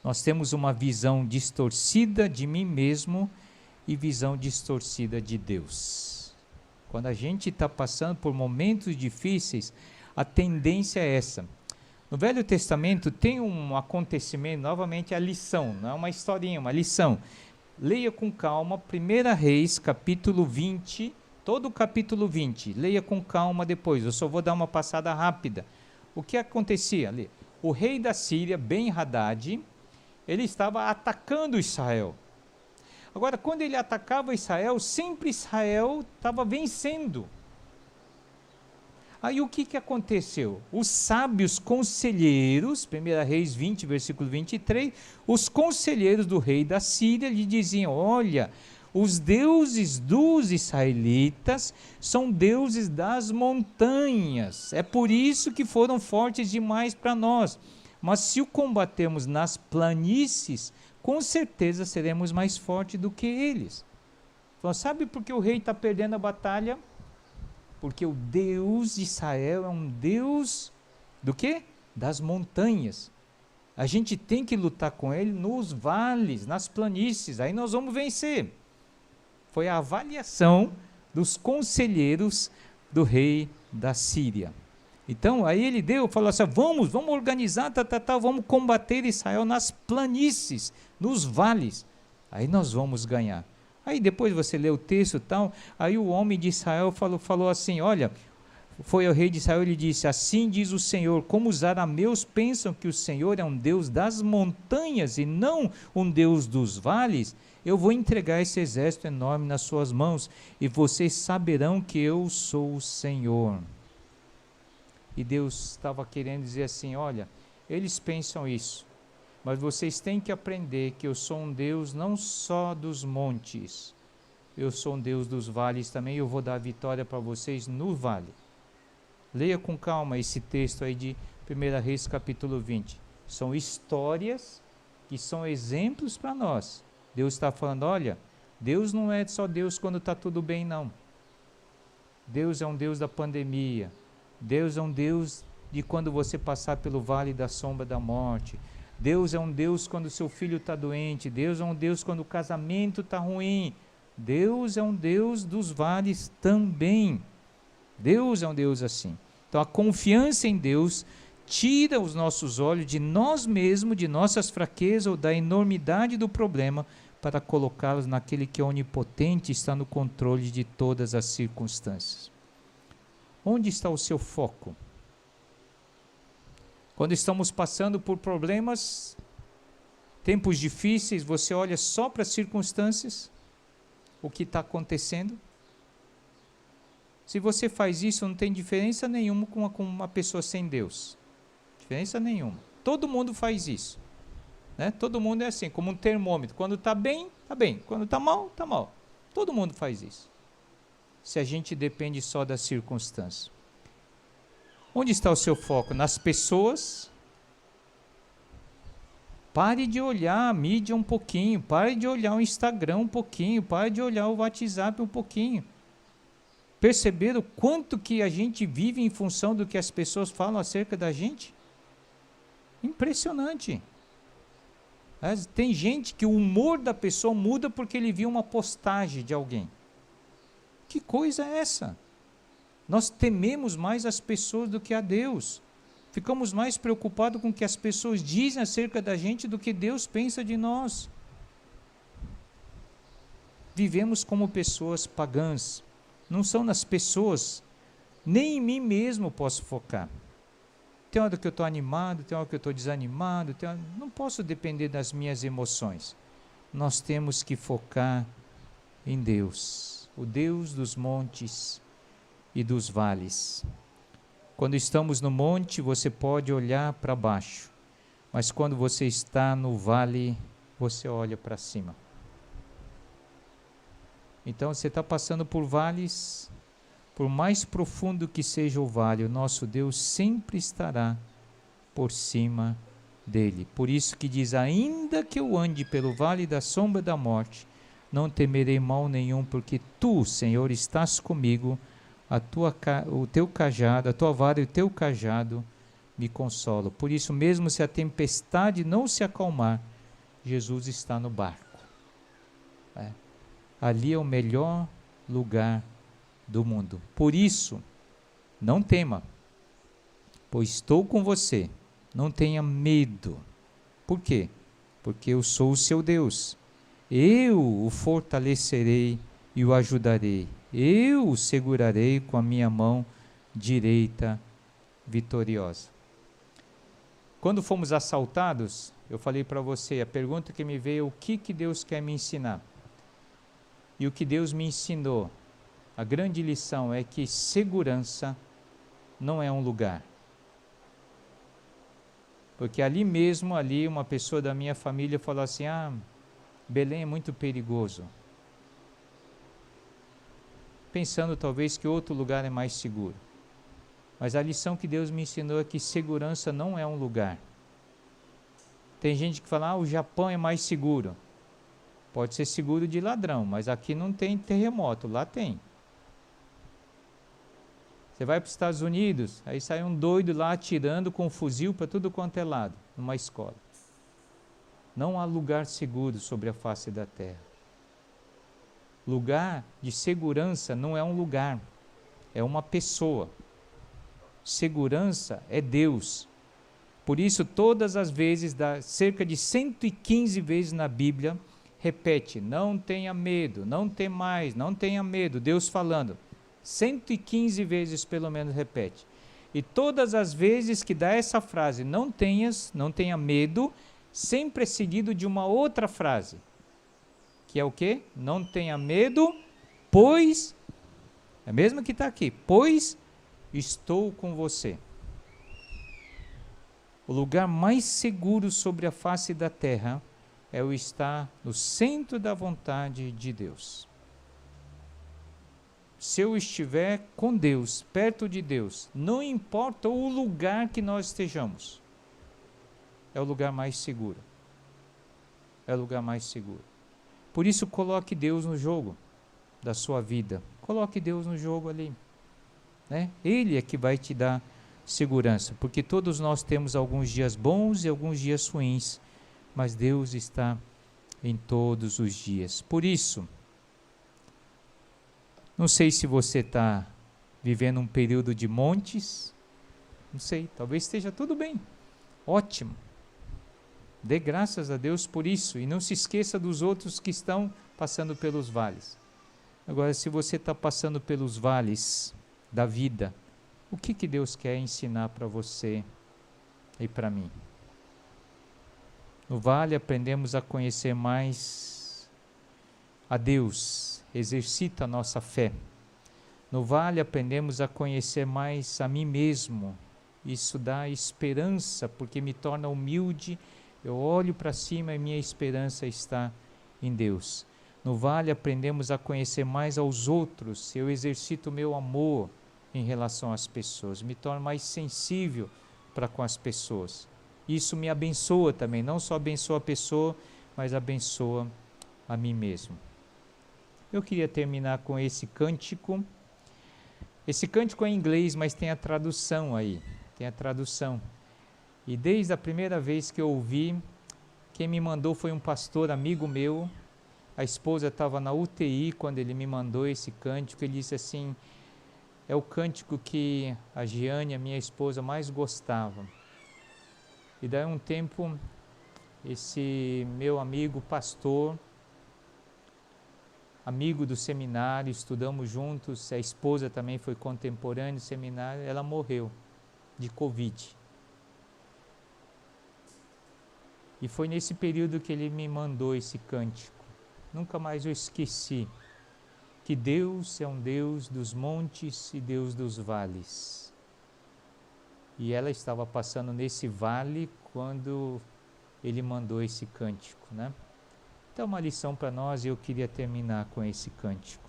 Nós temos uma visão distorcida de mim mesmo e visão distorcida de Deus. Quando a gente está passando por momentos difíceis, a tendência é essa. No Velho Testamento tem um acontecimento, novamente a lição, não é uma historinha, uma lição. Leia com calma, 1 Reis, capítulo 20, todo o capítulo 20, leia com calma depois, eu só vou dar uma passada rápida. O que acontecia ali? O rei da Síria, Ben-Hadad, ele estava atacando Israel. Agora, quando ele atacava Israel, sempre Israel estava vencendo. Aí o que aconteceu? Os sábios conselheiros, 1 Reis 20, versículo 23, os conselheiros do rei da Síria lhe diziam, olha, os deuses dos israelitas são deuses das montanhas, é por isso que foram fortes demais para nós, mas se o combatermos nas planícies, com certeza seremos mais fortes do que eles. Então, sabe por que o rei está perdendo a batalha? Porque o Deus de Israel é um Deus do quê? Das montanhas. A gente tem que lutar com ele nos vales, nas planícies, aí nós vamos vencer. Foi a avaliação dos conselheiros do rei da Síria. Então, aí ele falou assim, vamos organizar, vamos combater Israel nas planícies, nos vales, aí nós vamos ganhar. Aí depois você lê o texto e tal, aí o homem de Israel falou assim, olha, foi o rei de Israel, ele disse, assim diz o Senhor, como os arameus pensam que o Senhor é um Deus das montanhas e não um Deus dos vales, eu vou entregar esse exército enorme nas suas mãos e vocês saberão que eu sou o Senhor. E Deus estava querendo dizer assim, olha, eles pensam isso, mas vocês têm que aprender que eu sou um Deus não só dos montes, eu sou um Deus dos vales também, eu vou dar vitória para vocês no vale. Leia com calma esse texto aí de 1 Reis capítulo 20. São histórias que são exemplos para nós. Deus está falando, olha, Deus não é só Deus quando está tudo bem, não. Deus é um Deus da pandemia. Deus é um Deus de quando você passar pelo vale da sombra da morte. Deus é um Deus quando seu filho está doente. Deus é um Deus quando o casamento está ruim. Deus é um Deus dos vales também. Deus é um Deus assim. Então a confiança em Deus tira os nossos olhos de nós mesmos, de nossas fraquezas ou da enormidade do problema, para colocá-los naquele que é onipotente e está no controle de todas as circunstâncias. Onde está o seu foco? Quando estamos passando por problemas, tempos difíceis, você olha só para as circunstâncias, o que está acontecendo? Se você faz isso, não tem diferença nenhuma com uma pessoa sem Deus. Diferença nenhuma. Todo mundo faz isso. Né? Todo mundo é assim, como um termômetro. Quando está bem, está bem. Quando está mal, está mal. Todo mundo faz isso. Se a gente depende só das circunstâncias. Onde está o seu foco? Nas pessoas? Pare de olhar a mídia um pouquinho. Pare de olhar o Instagram um pouquinho. Pare de olhar o WhatsApp um pouquinho. Perceberam o quanto que a gente vive em função do que as pessoas falam acerca da gente? Impressionante. Tem gente que o humor da pessoa muda porque ele viu uma postagem de alguém. Que coisa é essa? Nós tememos mais as pessoas do que a Deus. Ficamos mais preocupados com o que as pessoas dizem acerca da gente do que Deus pensa de nós. Vivemos como pessoas pagãs. Não são nas pessoas, nem em mim mesmo posso focar. Tem hora que eu estou animado, tem hora que eu estou desanimado, não posso depender das minhas emoções. Nós temos que focar em Deus, o Deus dos montes e dos vales. Quando estamos no monte, você pode olhar para baixo, mas quando você está no vale, você olha para cima. Então você está passando por vales, por mais profundo que seja o vale, o nosso Deus sempre estará por cima dele. Por isso que diz, ainda que eu ande pelo vale da sombra da morte, não temerei mal nenhum, porque tu, Senhor, estás comigo, o teu cajado, a tua vara e o teu cajado me consolam. Por isso mesmo, se a tempestade não se acalmar, Jesus está no barco. Ali é o melhor lugar do mundo. Por isso, não tema, pois estou com você. Não tenha medo. Por quê? Porque eu sou o seu Deus. Eu o fortalecerei e o ajudarei. Eu o segurarei com a minha mão direita vitoriosa. Quando fomos assaltados, eu falei para você, a pergunta que me veio, o que Deus quer me ensinar? E o que Deus me ensinou, a grande lição é que segurança não é um lugar. Porque ali mesmo, uma pessoa da minha família falou assim, Belém é muito perigoso. Pensando talvez que outro lugar é mais seguro. Mas a lição que Deus me ensinou é que segurança não é um lugar. Tem gente que fala, o Japão é mais seguro. Pode ser seguro de ladrão, mas aqui não tem terremoto, lá tem. Você vai para os Estados Unidos, aí sai um doido lá atirando com um fuzil para tudo quanto é lado, numa escola. Não há lugar seguro sobre a face da terra. Lugar de segurança não é um lugar, é uma pessoa. Segurança é Deus. Por isso, todas as vezes, cerca de 115 vezes na Bíblia, repete, não tenha medo, não temais, não tenha medo, Deus falando, 115 vezes pelo menos repete, e todas as vezes que dá essa frase, não tenha medo, sempre é seguido de uma outra frase, que é o quê? Não tenha medo, pois, é a mesma que está aqui, pois estou com você. O lugar mais seguro sobre a face da terra é o estar no centro da vontade de Deus. Se eu estiver com Deus, perto de Deus, não importa o lugar que nós estejamos, é o lugar mais seguro. É o lugar mais seguro. Por isso, coloque Deus no jogo da sua vida. Coloque Deus no jogo ali. Né? Ele é que vai te dar segurança, porque todos nós temos alguns dias bons e alguns dias ruins, mas Deus está em todos os dias. Por isso, Não sei se você está vivendo um período de montes, não sei, talvez esteja tudo bem, ótimo. Dê graças a Deus por isso e não se esqueça dos outros que estão passando pelos vales. Agora, se você está passando pelos vales da vida, o que Deus quer ensinar para você e para mim? No vale aprendemos a conhecer mais a Deus, exercita a nossa fé. No vale aprendemos a conhecer mais a mim mesmo. Isso dá esperança, porque me torna humilde. Eu olho para cima e minha esperança está em Deus. No vale aprendemos a conhecer mais aos outros. Eu exercito o meu amor em relação às pessoas. Me torno mais sensível para com as pessoas. Isso me abençoa também. Não só abençoa a pessoa, mas abençoa a mim mesmo. Eu queria terminar com esse cântico. Esse cântico é em inglês, mas tem a tradução aí. Tem a tradução. E desde a primeira vez que eu ouvi, quem me mandou foi um pastor amigo meu. A esposa estava na UTI quando ele me mandou esse cântico. Ele disse assim, é o cântico que a Giane, a minha esposa, mais gostava. E daí um tempo, esse meu amigo pastor, amigo do seminário, estudamos juntos, a esposa também foi contemporânea do seminário, ela morreu de Covid. E foi nesse período que ele me mandou esse cântico. Nunca mais eu esqueci que Deus é um Deus dos montes e Deus dos vales. E ela estava passando nesse vale quando ele mandou esse cântico, né? Então, uma lição para nós, e eu queria terminar com esse cântico.